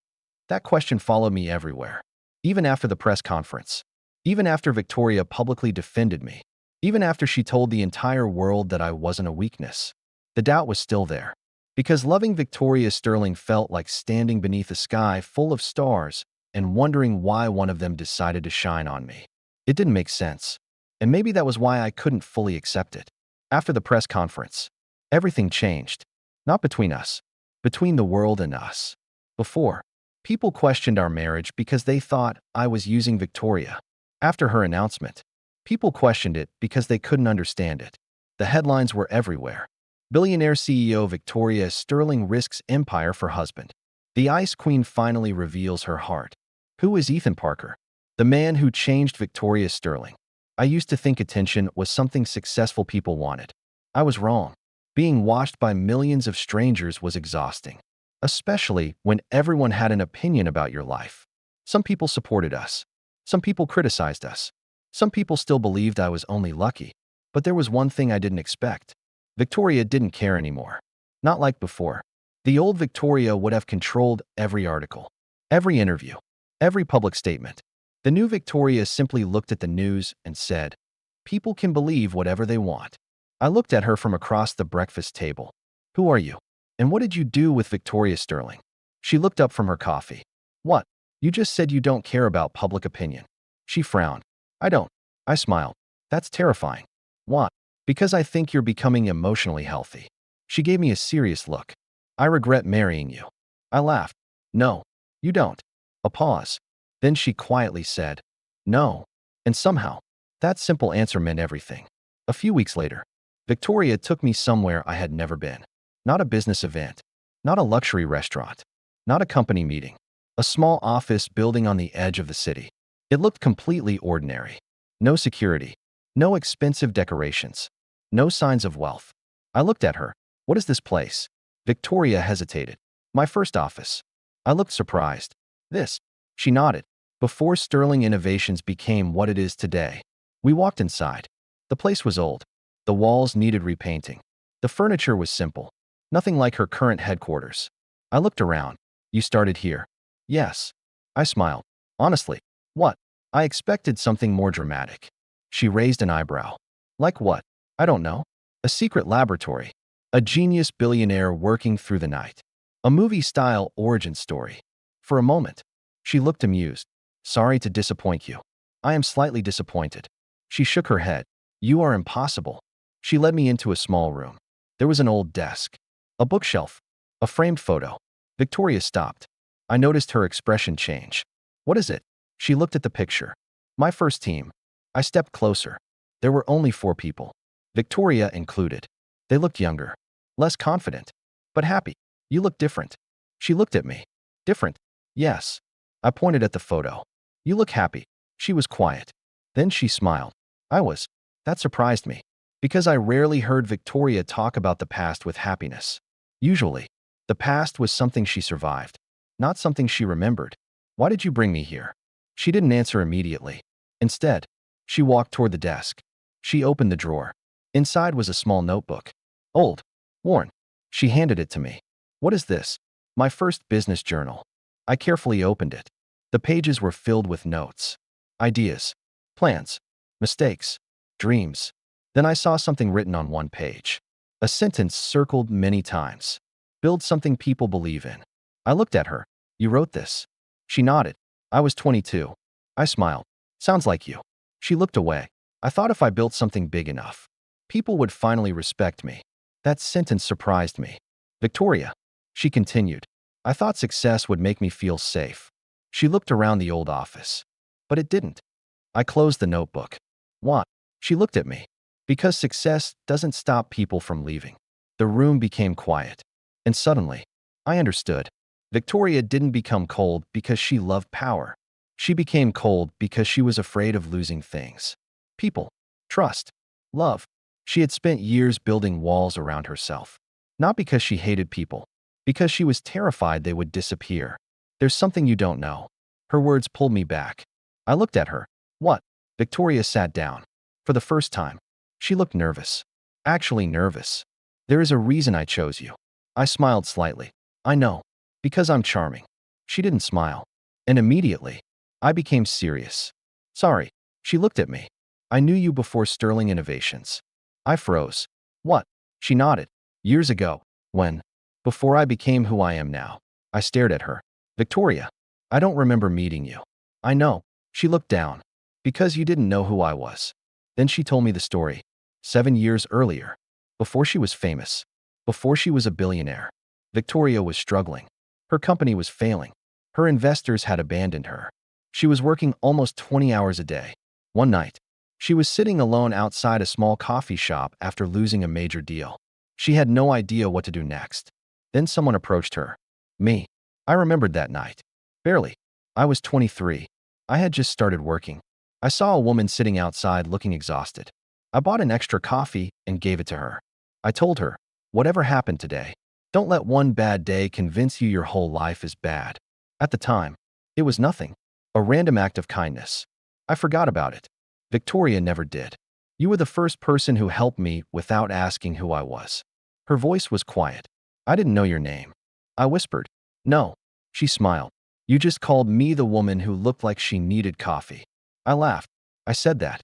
That question followed me everywhere. Even after the press conference. Even after Victoria publicly defended me. Even after she told the entire world that I wasn't a weakness. The doubt was still there. Because loving Victoria Sterling felt like standing beneath a sky full of stars and wondering why one of them decided to shine on me. It didn't make sense. And maybe that was why I couldn't fully accept it. After the press conference, everything changed. Not between us. Between the world and us. Before, people questioned our marriage because they thought I was using Victoria. After her announcement, people questioned it because they couldn't understand it. The headlines were everywhere. Billionaire CEO Victoria Sterling risks empire for husband. The Ice Queen finally reveals her heart. Who is Ethan Parker? The man who changed Victoria Sterling. I used to think attention was something successful people wanted. I was wrong. Being watched by millions of strangers was exhausting. Especially when everyone had an opinion about your life. Some people supported us. Some people criticized us. Some people still believed I was only lucky. But there was one thing I didn't expect. Victoria didn't care anymore. Not like before. The old Victoria would have controlled every article, every interview, every public statement. The new Victoria simply looked at the news and said, "People can believe whatever they want." I looked at her from across the breakfast table. "Who are you? And what did you do with Victoria Sterling?" She looked up from her coffee. "What? You just said you don't care about public opinion." She frowned. "I don't." I smiled. "That's terrifying." "Why?" "Because I think you're becoming emotionally healthy." She gave me a serious look. "I regret marrying you." I laughed. "No, you don't." A pause. Then she quietly said, "No." And somehow, that simple answer meant everything. A few weeks later, Victoria took me somewhere I had never been. Not a business event. Not a luxury restaurant. Not a company meeting. A small office building on the edge of the city. It looked completely ordinary. No security. No expensive decorations. No signs of wealth. I looked at her. "What is this place?" Victoria hesitated. "My first office." I looked surprised. "This?" She nodded. "Before Sterling Innovations became what it is today." We walked inside. The place was old. The walls needed repainting. The furniture was simple. Nothing like her current headquarters. I looked around. "You started here?" "Yes." I smiled. "Honestly." "What?" I expected something more dramatic. She raised an eyebrow. "Like what?" "I don't know. A secret laboratory. A genius billionaire working through the night. A movie-style origin story." For a moment, she looked amused. "Sorry to disappoint you." "I am slightly disappointed." She shook her head. "You are impossible." She led me into a small room. There was an old desk. A bookshelf. A framed photo. Victoria stopped. I noticed her expression change. "What is it?" She looked at the picture. "My first team." I stepped closer. There were only 4 people. Victoria included. They looked younger. Less confident. But happy. "You look different." She looked at me. "Different?" "Yes." I pointed at the photo. "You look happy." She was quiet. Then she smiled. I was. That surprised me. Because I rarely heard Victoria talk about the past with happiness. Usually, the past was something she survived, not something she remembered. "Why did you bring me here?" She didn't answer immediately. Instead, she walked toward the desk. She opened the drawer. Inside was a small notebook. Old. Worn. She handed it to me. "What is this?" "My first business journal." I carefully opened it. The pages were filled with notes. Ideas. Plans. Mistakes. Dreams. Then I saw something written on one page. A sentence circled many times. Build something people believe in. I looked at her. You wrote this. She nodded. I was 22. I smiled. Sounds like you. She looked away. I thought if I built something big enough, people would finally respect me. That sentence surprised me. Victoria, she continued. I thought success would make me feel safe. She looked around the old office. But it didn't. I closed the notebook. What? She looked at me. Because success doesn't stop people from leaving. The room became quiet. And suddenly, I understood. Victoria didn't become cold because she loved power. She became cold because she was afraid of losing things. People, trust, love. She had spent years building walls around herself. Not because she hated people, because she was terrified they would disappear. There's something you don't know. Her words pulled me back. I looked at her. What? Victoria sat down. For the first time, she looked nervous. Actually nervous. There is a reason I chose you. I smiled slightly. I know. Because I'm charming. She didn't smile. And immediately, I became serious. Sorry. She looked at me. I knew you before Sterling Innovations. I froze. What? She nodded. Years ago. When? Before I became who I am now. I stared at her. Victoria, I don't remember meeting you. I know. She looked down. Because you didn't know who I was. Then she told me the story. 7 years earlier. Before she was famous. Before she was a billionaire. Victoria was struggling. Her company was failing. Her investors had abandoned her. She was working almost 20 hours a day. One night, she was sitting alone outside a small coffee shop after losing a major deal. She had no idea what to do next. Then someone approached her. Me. I remembered that night. Barely. I was 23. I had just started working. I saw a woman sitting outside looking exhausted. I bought an extra coffee and gave it to her. I told her, whatever happened today, don't let one bad day convince you your whole life is bad. At the time, it was nothing. A random act of kindness. I forgot about it. Victoria never did. You were the first person who helped me without asking who I was. Her voice was quiet. I didn't know your name. I whispered. No. She smiled. You just called me the woman who looked like she needed coffee. I laughed. I said that.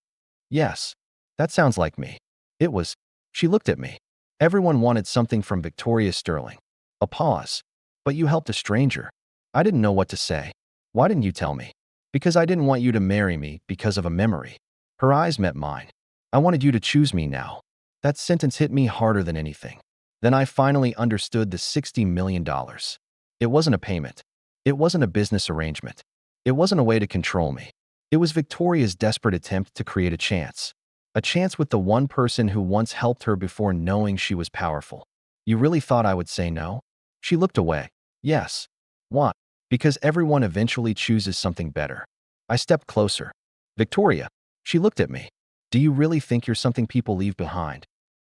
Yes. That sounds like me. It was. She looked at me. Everyone wanted something from Victoria Sterling. A pause. But you helped a stranger. I didn't know what to say. Why didn't you tell me? Because I didn't want you to marry me because of a memory. Her eyes met mine. I wanted you to choose me now. That sentence hit me harder than anything. Then I finally understood the $60 million. It wasn't a payment. It wasn't a business arrangement. It wasn't a way to control me. It was Victoria's desperate attempt to create a chance. A chance with the one person who once helped her before knowing she was powerful. You really thought I would say no? She looked away. Yes. Why? Because everyone eventually chooses something better. I stepped closer. Victoria. She looked at me. Do you really think you're something people leave behind?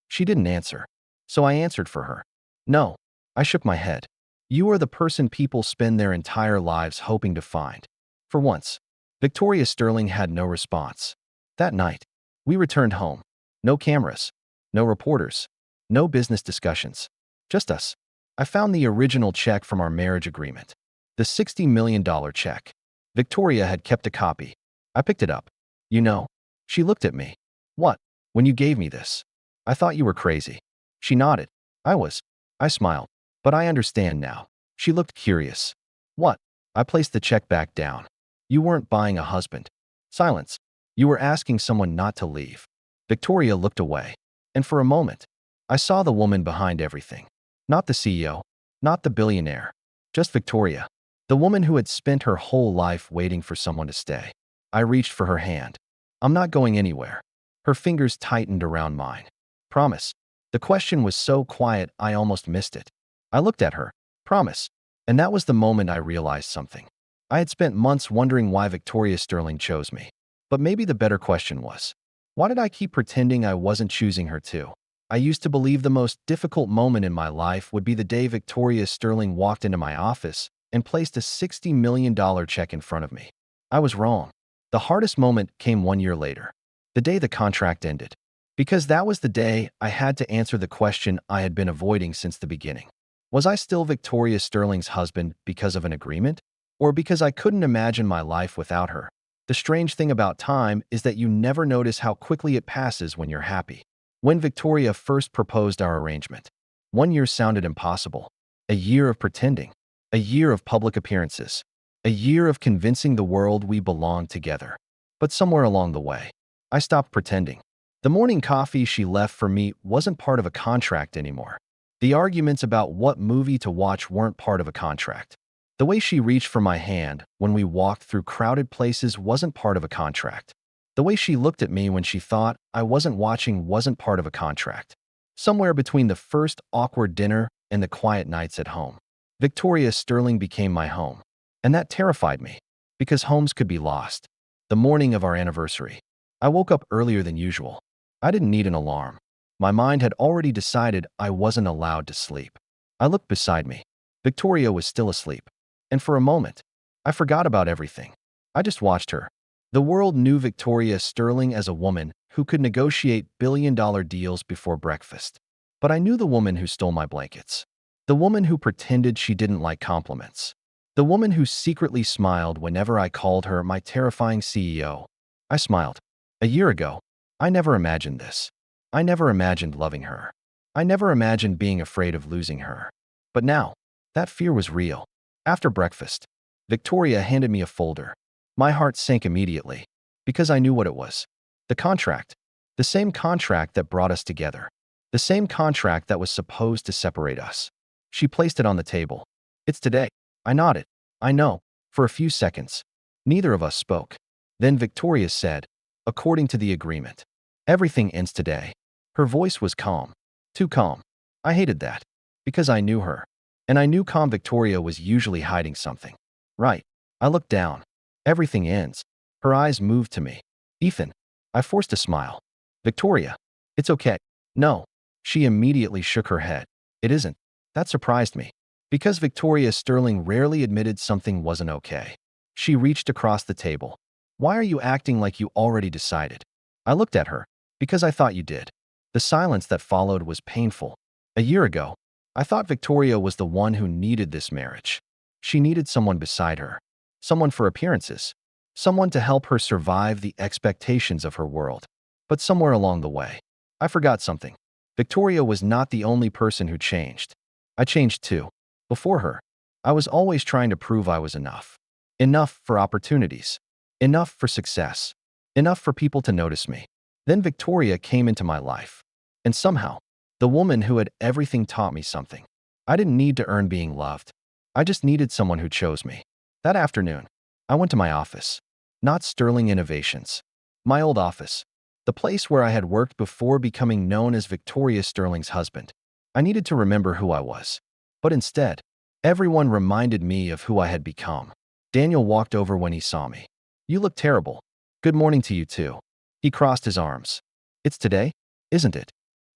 She didn't answer. So I answered for her. No. I shook my head. You are the person people spend their entire lives hoping to find. For once, Victoria Sterling had no response. That night, we returned home. No cameras. No reporters. No business discussions. Just us. I found the original check from our marriage agreement. The $60 million check. Victoria had kept a copy. I picked it up. You know. She looked at me. What? When you gave me this? I thought you were crazy. She nodded. I was. I smiled. But I understand now. She looked curious. What? I placed the check back down. You weren't buying a husband. Silence. You were asking someone not to leave. Victoria looked away. And for a moment, I saw the woman behind everything. Not the CEO. Not the billionaire. Just Victoria. The woman who had spent her whole life waiting for someone to stay. I reached for her hand. I'm not going anywhere. Her fingers tightened around mine. Promise. The question was so quiet I almost missed it. I looked at her. Promise. And that was the moment I realized something. I had spent months wondering why Victoria Sterling chose me. But maybe the better question was, why did I keep pretending I wasn't choosing her too? I used to believe the most difficult moment in my life would be the day Victoria Sterling walked into my office and placed a $60 million check in front of me. I was wrong. The hardest moment came 1 year later, the day the contract ended. Because that was the day I had to answer the question I had been avoiding since the beginning. Was I still Victoria Sterling's husband because of an agreement? Or because I couldn't imagine my life without her? The strange thing about time is that you never notice how quickly it passes when you're happy. When Victoria first proposed our arrangement, 1 year sounded impossible. A year of pretending. A year of public appearances. A year of convincing the world we belonged together. But somewhere along the way, I stopped pretending. The morning coffee she left for me wasn't part of a contract anymore. The arguments about what movie to watch weren't part of a contract. The way she reached for my hand when we walked through crowded places wasn't part of a contract. The way she looked at me when she thought I wasn't watching wasn't part of a contract. Somewhere between the first awkward dinner and the quiet nights at home, Victoria Sterling became my home. And that terrified me, because homes could be lost. The morning of our anniversary, I woke up earlier than usual. I didn't need an alarm. My mind had already decided I wasn't allowed to sleep. I looked beside me. Victoria was still asleep. And for a moment, I forgot about everything. I just watched her. The world knew Victoria Sterling as a woman who could negotiate billion-dollar deals before breakfast. But I knew the woman who stole my blankets. The woman who pretended she didn't like compliments. The woman who secretly smiled whenever I called her my terrifying CEO. I smiled. A year ago, I never imagined this. I never imagined loving her. I never imagined being afraid of losing her. But now, that fear was real. After breakfast, Victoria handed me a folder. My heart sank immediately, because I knew what it was. The contract. The same contract that brought us together. The same contract that was supposed to separate us. She placed it on the table. It's today. I nodded. I know. For a few seconds. Neither of us spoke. Then Victoria said, according to the agreement, everything ends today. Her voice was calm. Too calm. I hated that. Because I knew her. And I knew calm Victoria was usually hiding something. Right. I looked down. Everything ends. Her eyes moved to me. Ethan. I forced a smile. Victoria. It's okay. No. She immediately shook her head. It isn't. That surprised me. Because Victoria Sterling rarely admitted something wasn't okay. She reached across the table. Why are you acting like you already decided? I looked at her. Because I thought you did. The silence that followed was painful. A year ago, I thought Victoria was the one who needed this marriage. She needed someone beside her. Someone for appearances. Someone to help her survive the expectations of her world. But somewhere along the way, I forgot something. Victoria was not the only person who changed. I changed too. Before her, I was always trying to prove I was enough. Enough for opportunities. Enough for success. Enough for people to notice me. Then Victoria came into my life. And somehow, the woman who had everything taught me something. I didn't need to earn being loved. I just needed someone who chose me. That afternoon, I went to my office. Not Sterling Innovations. My old office. The place where I had worked before becoming known as Victoria Sterling's husband. I needed to remember who I was. But instead, everyone reminded me of who I had become. Daniel walked over when he saw me. You look terrible. Good morning to you too. He crossed his arms. It's today, isn't it?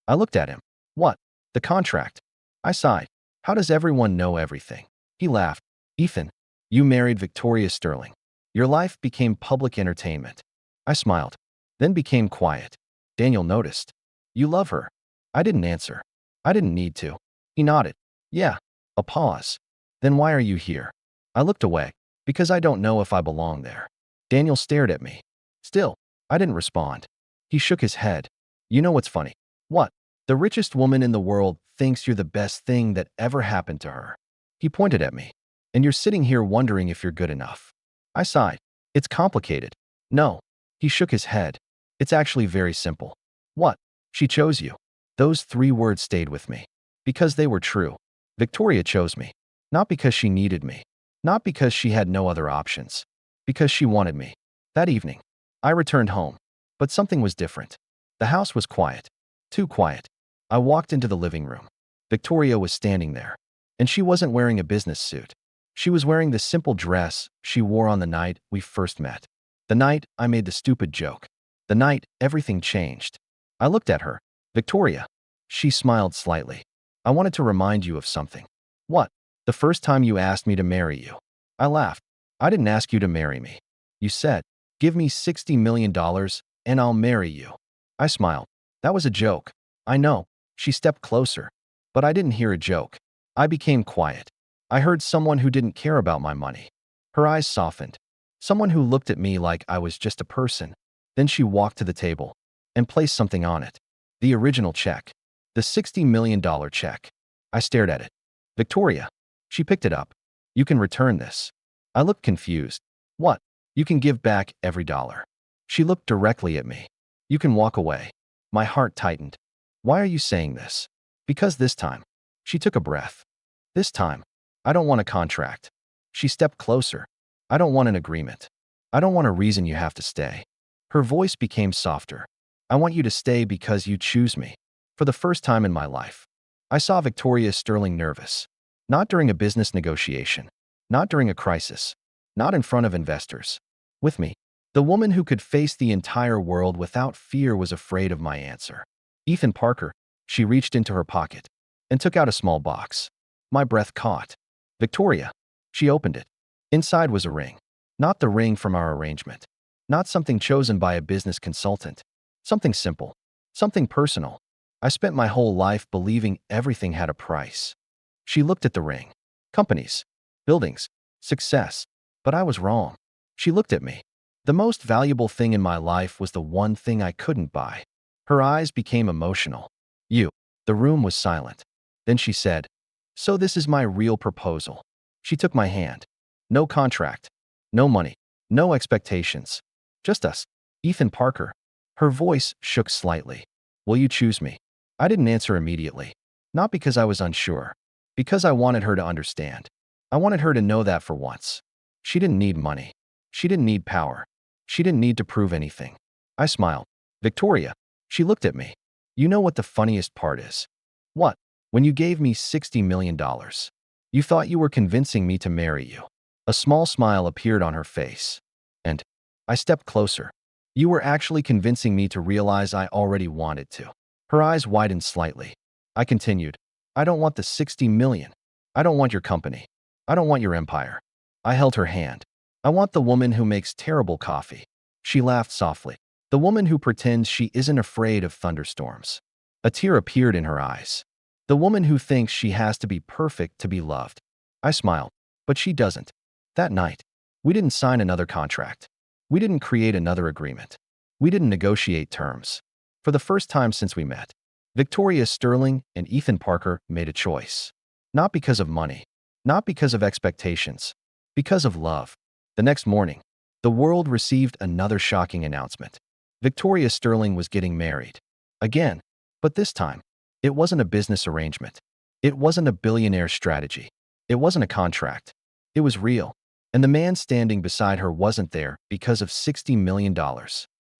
I looked at him. What? The contract. I sighed. How does everyone know everything? He laughed. Ethan, you married Victoria Sterling. Your life became public entertainment. I smiled, then became quiet. Daniel noticed. You love her. I didn't answer. I didn't need to. He nodded. Yeah. A pause. Then why are you here? I looked away, because I don't know if I belong there. Daniel stared at me. Still, I didn't respond. He shook his head. You know what's funny? What? The richest woman in the world thinks you're the best thing that ever happened to her. He pointed at me. And you're sitting here wondering if you're good enough. I sighed. It's complicated. No. He shook his head. It's actually very simple. What? She chose you. Those 3 words stayed with me. Because they were true. Victoria chose me. Not because she needed me. Not because she had no other options. Because she wanted me. That evening, I returned home. But something was different. The house was quiet. Too quiet. I walked into the living room. Victoria was standing there. And she wasn't wearing a business suit. She was wearing the simple dress she wore on the night we first met. The night I made the stupid joke. The night everything changed. I looked at her. Victoria. She smiled slightly. I wanted to remind you of something. What? The first time you asked me to marry you. I laughed. I didn't ask you to marry me. You said, give me $60 million and I'll marry you. I smiled. That was a joke. I know. She stepped closer. But I didn't hear a joke. I became quiet. I heard someone who didn't care about my money. Her eyes softened. Someone who looked at me like I was just a person. Then she walked to the table and placed something on it. The original check. The $60 million check. I stared at it. Victoria. She picked it up. You can return this. I looked confused. What? You can give back every dollar. She looked directly at me. You can walk away. My heart tightened. Why are you saying this? Because this time. She took a breath. This time. I don't want a contract. She stepped closer. I don't want an agreement. I don't want a reason you have to stay. Her voice became softer. I want you to stay because you choose me. For the first time in my life, I saw Victoria Sterling nervous. Not during a business negotiation. Not during a crisis. Not in front of investors. With me. The woman who could face the entire world without fear was afraid of my answer. Ethan Parker. She reached into her pocket and took out a small box. My breath caught. Victoria. She opened it. Inside was a ring. Not the ring from our arrangement. Not something chosen by a business consultant. Something simple. Something personal. I spent my whole life believing everything had a price. She looked at the ring. Companies. Buildings. Success. But I was wrong. She looked at me. The most valuable thing in my life was the one thing I couldn't buy. Her eyes became emotional. You. The room was silent. Then she said, "So this is my real proposal." She took my hand. No contract. No money. No expectations. Just us. Ethan Parker. Her voice shook slightly. Will you choose me? I didn't answer immediately. Not because I was unsure. Because I wanted her to understand. I wanted her to know that for once. She didn't need money. She didn't need power. She didn't need to prove anything. I smiled. Victoria. She looked at me. You know what the funniest part is? What? When you gave me $60 million. You thought you were convincing me to marry you. A small smile appeared on her face. And I stepped closer. You were actually convincing me to realize I already wanted to. Her eyes widened slightly. I continued. I don't want the $60 million. I don't want your company. I don't want your empire. I held her hand. I want the woman who makes terrible coffee. She laughed softly. The woman who pretends she isn't afraid of thunderstorms. A tear appeared in her eyes. The woman who thinks she has to be perfect to be loved. I smiled. But she doesn't. That night, we didn't sign another contract. We didn't create another agreement. We didn't negotiate terms. For the first time since we met, Victoria Sterling and Ethan Parker made a choice. Not because of money. Not because of expectations. Because of love. The next morning, the world received another shocking announcement. Victoria Sterling was getting married. Again. But this time, it wasn't a business arrangement. It wasn't a billionaire strategy. It wasn't a contract. It was real. And the man standing beside her wasn't there because of $60 million.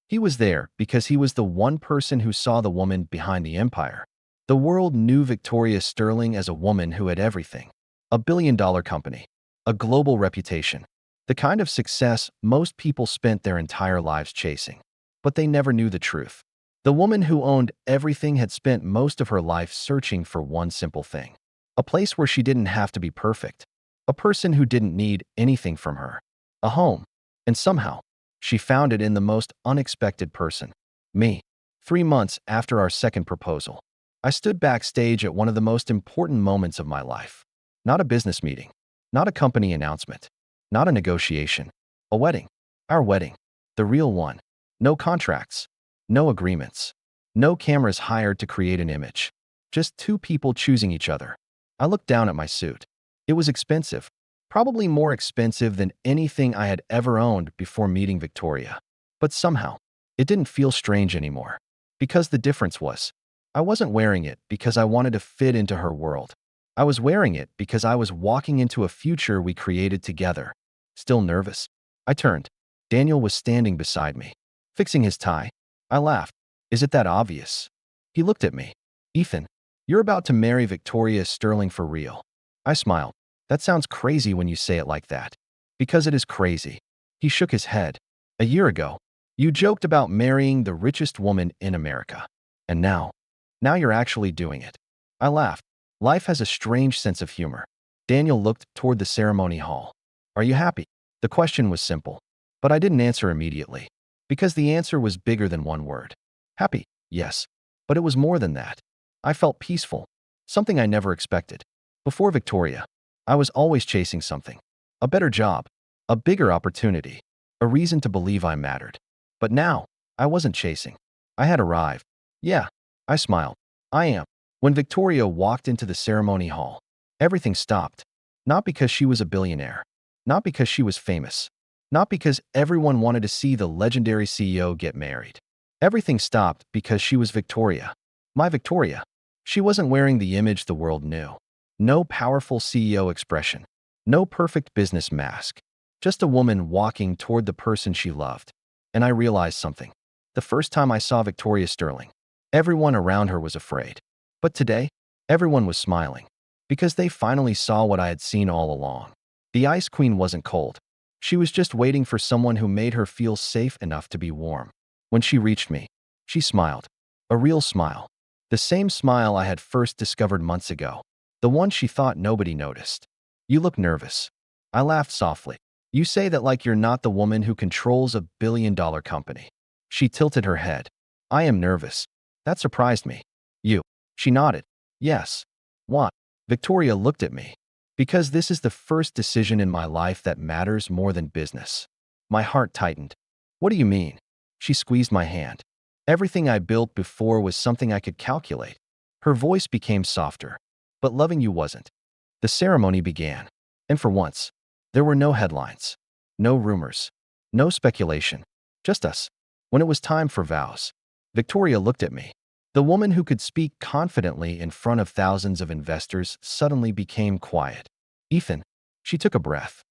He was there because he was the one person who saw the woman behind the empire. The world knew Victoria Sterling as a woman who had everything. A billion-dollar company. A global reputation. The kind of success most people spent their entire lives chasing. But they never knew the truth. The woman who owned everything had spent most of her life searching for one simple thing. A place where she didn't have to be perfect. A person who didn't need anything from her. A home. And somehow, she found it in the most unexpected person. Me. 3 months after our second proposal, I stood backstage at one of the most important moments of my life. Not a business meeting. Not a company announcement. Not a negotiation. A wedding. Our wedding. The real one. No contracts. No agreements. No cameras hired to create an image. Just two people choosing each other. I looked down at my suit. It was expensive. Probably more expensive than anything I had ever owned before meeting Victoria. But somehow, it didn't feel strange anymore. Because the difference was, I wasn't wearing it because I wanted to fit into her world. I was wearing it because I was walking into a future we created together. Still nervous, I turned. Daniel was standing beside me, fixing his tie. I laughed. Is it that obvious? He looked at me. Ethan, you're about to marry Victoria Sterling for real. I smiled. That sounds crazy when you say it like that. Because it is crazy. He shook his head. A year ago, you joked about marrying the richest woman in America. And now you're actually doing it. I laughed. Life has a strange sense of humor. Daniel looked toward the ceremony hall. Are you happy? The question was simple. But I didn't answer immediately. Because the answer was bigger than one word. Happy, yes. But it was more than that. I felt peaceful. Something I never expected. Before Victoria, I was always chasing something. A better job. A bigger opportunity. A reason to believe I mattered. But now, I wasn't chasing. I had arrived. Yeah, I smiled. I am. When Victoria walked into the ceremony hall, everything stopped. Not because she was a billionaire. Not because she was famous. Not because everyone wanted to see the legendary CEO get married. Everything stopped because she was Victoria. My Victoria. She wasn't wearing the image the world knew. No powerful CEO expression. No perfect business mask. Just a woman walking toward the person she loved. And I realized something. The first time I saw Victoria Sterling, everyone around her was afraid. But today, everyone was smiling. Because they finally saw what I had seen all along. The Ice Queen wasn't cold. She was just waiting for someone who made her feel safe enough to be warm. When she reached me, she smiled. A real smile. The same smile I had first discovered months ago. The one she thought nobody noticed. You look nervous. I laughed softly. You say that like you're not the woman who controls $1 billion company. She tilted her head. I am nervous. That surprised me. You. She nodded. Yes. What? Victoria looked at me. Because this is the first decision in my life that matters more than business. My heart tightened. What do you mean? She squeezed my hand. Everything I built before was something I could calculate. Her voice became softer. But loving you wasn't. The ceremony began. And for once, there were no headlines. No rumors. No speculation. Just us. When it was time for vows, Victoria looked at me. The woman who could speak confidently in front of thousands of investors suddenly became quiet. Ethan. She took a breath.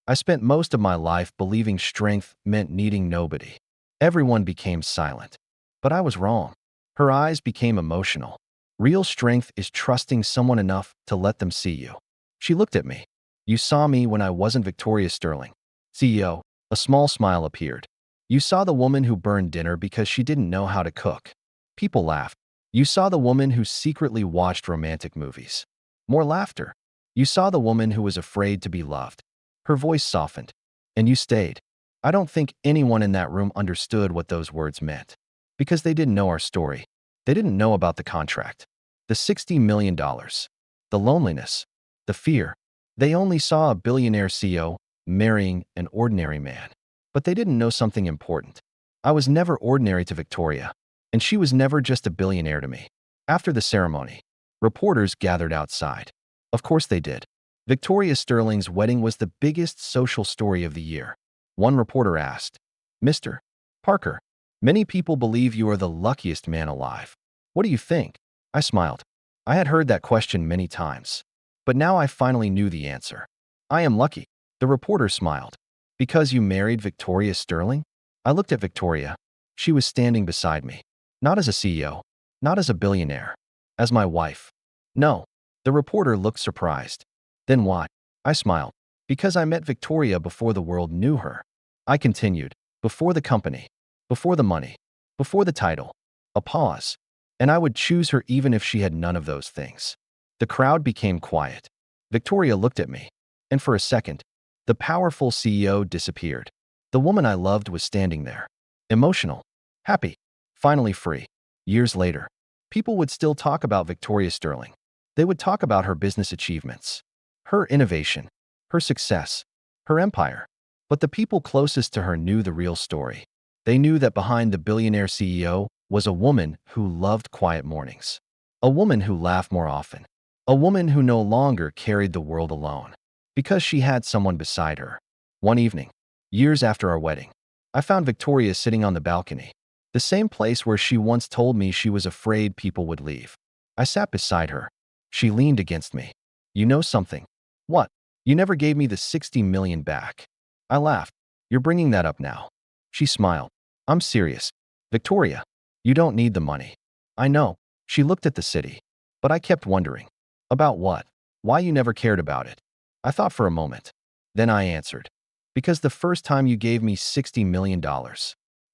I spent most of my life believing strength meant needing nobody. Everyone became silent. But I was wrong. Her eyes became emotional. Real strength is trusting someone enough to let them see you. She looked at me. You saw me when I wasn't Victoria Sterling. CEO. A small smile appeared. You saw the woman who burned dinner because she didn't know how to cook. People laughed. You saw the woman who secretly watched romantic movies. More laughter. You saw the woman who was afraid to be loved. Her voice softened. And you stayed. I don't think anyone in that room understood what those words meant. Because they didn't know our story. They didn't know about the contract. The $60 million. The loneliness. The fear. They only saw a billionaire CEO marrying an ordinary man. But they didn't know something important. I was never ordinary to Victoria. And she was never just a billionaire to me. After the ceremony, reporters gathered outside. Of course they did. Victoria Sterling's wedding was the biggest social story of the year. One reporter asked, Mr. Parker, many people believe you are the luckiest man alive. What do you think? I smiled. I had heard that question many times. But now I finally knew the answer. I am lucky. The reporter smiled. Because you married Victoria Sterling? I looked at Victoria. She was standing beside me. Not as a CEO. Not as a billionaire. As my wife. No. The reporter looked surprised. Then why? I smiled. Because I met Victoria before the world knew her. I continued. Before the company. Before the money. Before the title. A pause. And I would choose her even if she had none of those things. The crowd became quiet. Victoria looked at me. And for a second, the powerful CEO disappeared. The woman I loved was standing there. Emotional. Happy. Finally free. Years later, people would still talk about Victoria Sterling. They would talk about her business achievements, her innovation, her success, her empire. But the people closest to her knew the real story. They knew that behind the billionaire CEO was a woman who loved quiet mornings. A woman who laughed more often. A woman who no longer carried the world alone. Because she had someone beside her. One evening, years after our wedding, I found Victoria sitting on the balcony. The same place where she once told me she was afraid people would leave. I sat beside her. She leaned against me. You know something? What? You never gave me the 60 million back. I laughed. You're bringing that up now. She smiled. I'm serious. Victoria, you don't need the money. I know. She looked at the city. But I kept wondering. About what? Why you never cared about it? I thought for a moment. Then I answered. Because the first time you gave me $60 million,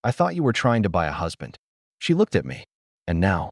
I thought you were trying to buy a husband. She looked at me. And now?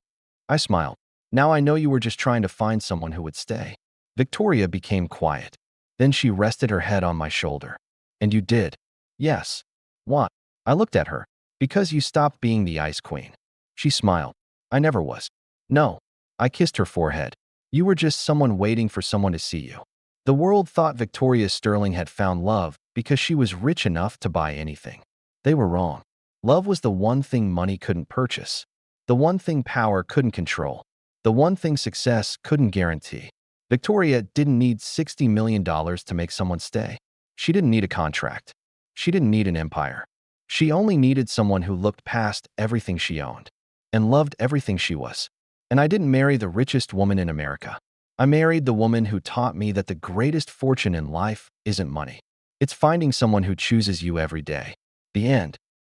I smiled. Now I know you were just trying to find someone who would stay. Victoria became quiet. Then she rested her head on my shoulder. And you did? Yes. What? I looked at her. Because you stopped being the Ice Queen. She smiled. I never was. No. I kissed her forehead. You were just someone waiting for someone to see you. The world thought Victoria Sterling had found love because she was rich enough to buy anything. They were wrong. Love was the one thing money couldn't purchase. The one thing power couldn't control. The one thing success couldn't guarantee. Victoria didn't need $60 million to make someone stay. She didn't need a contract. She didn't need an empire. She only needed someone who looked past everything she owned and loved everything she was. And I didn't marry the richest woman in America. I married the woman who taught me that the greatest fortune in life isn't money. It's finding someone who chooses you every day. The end.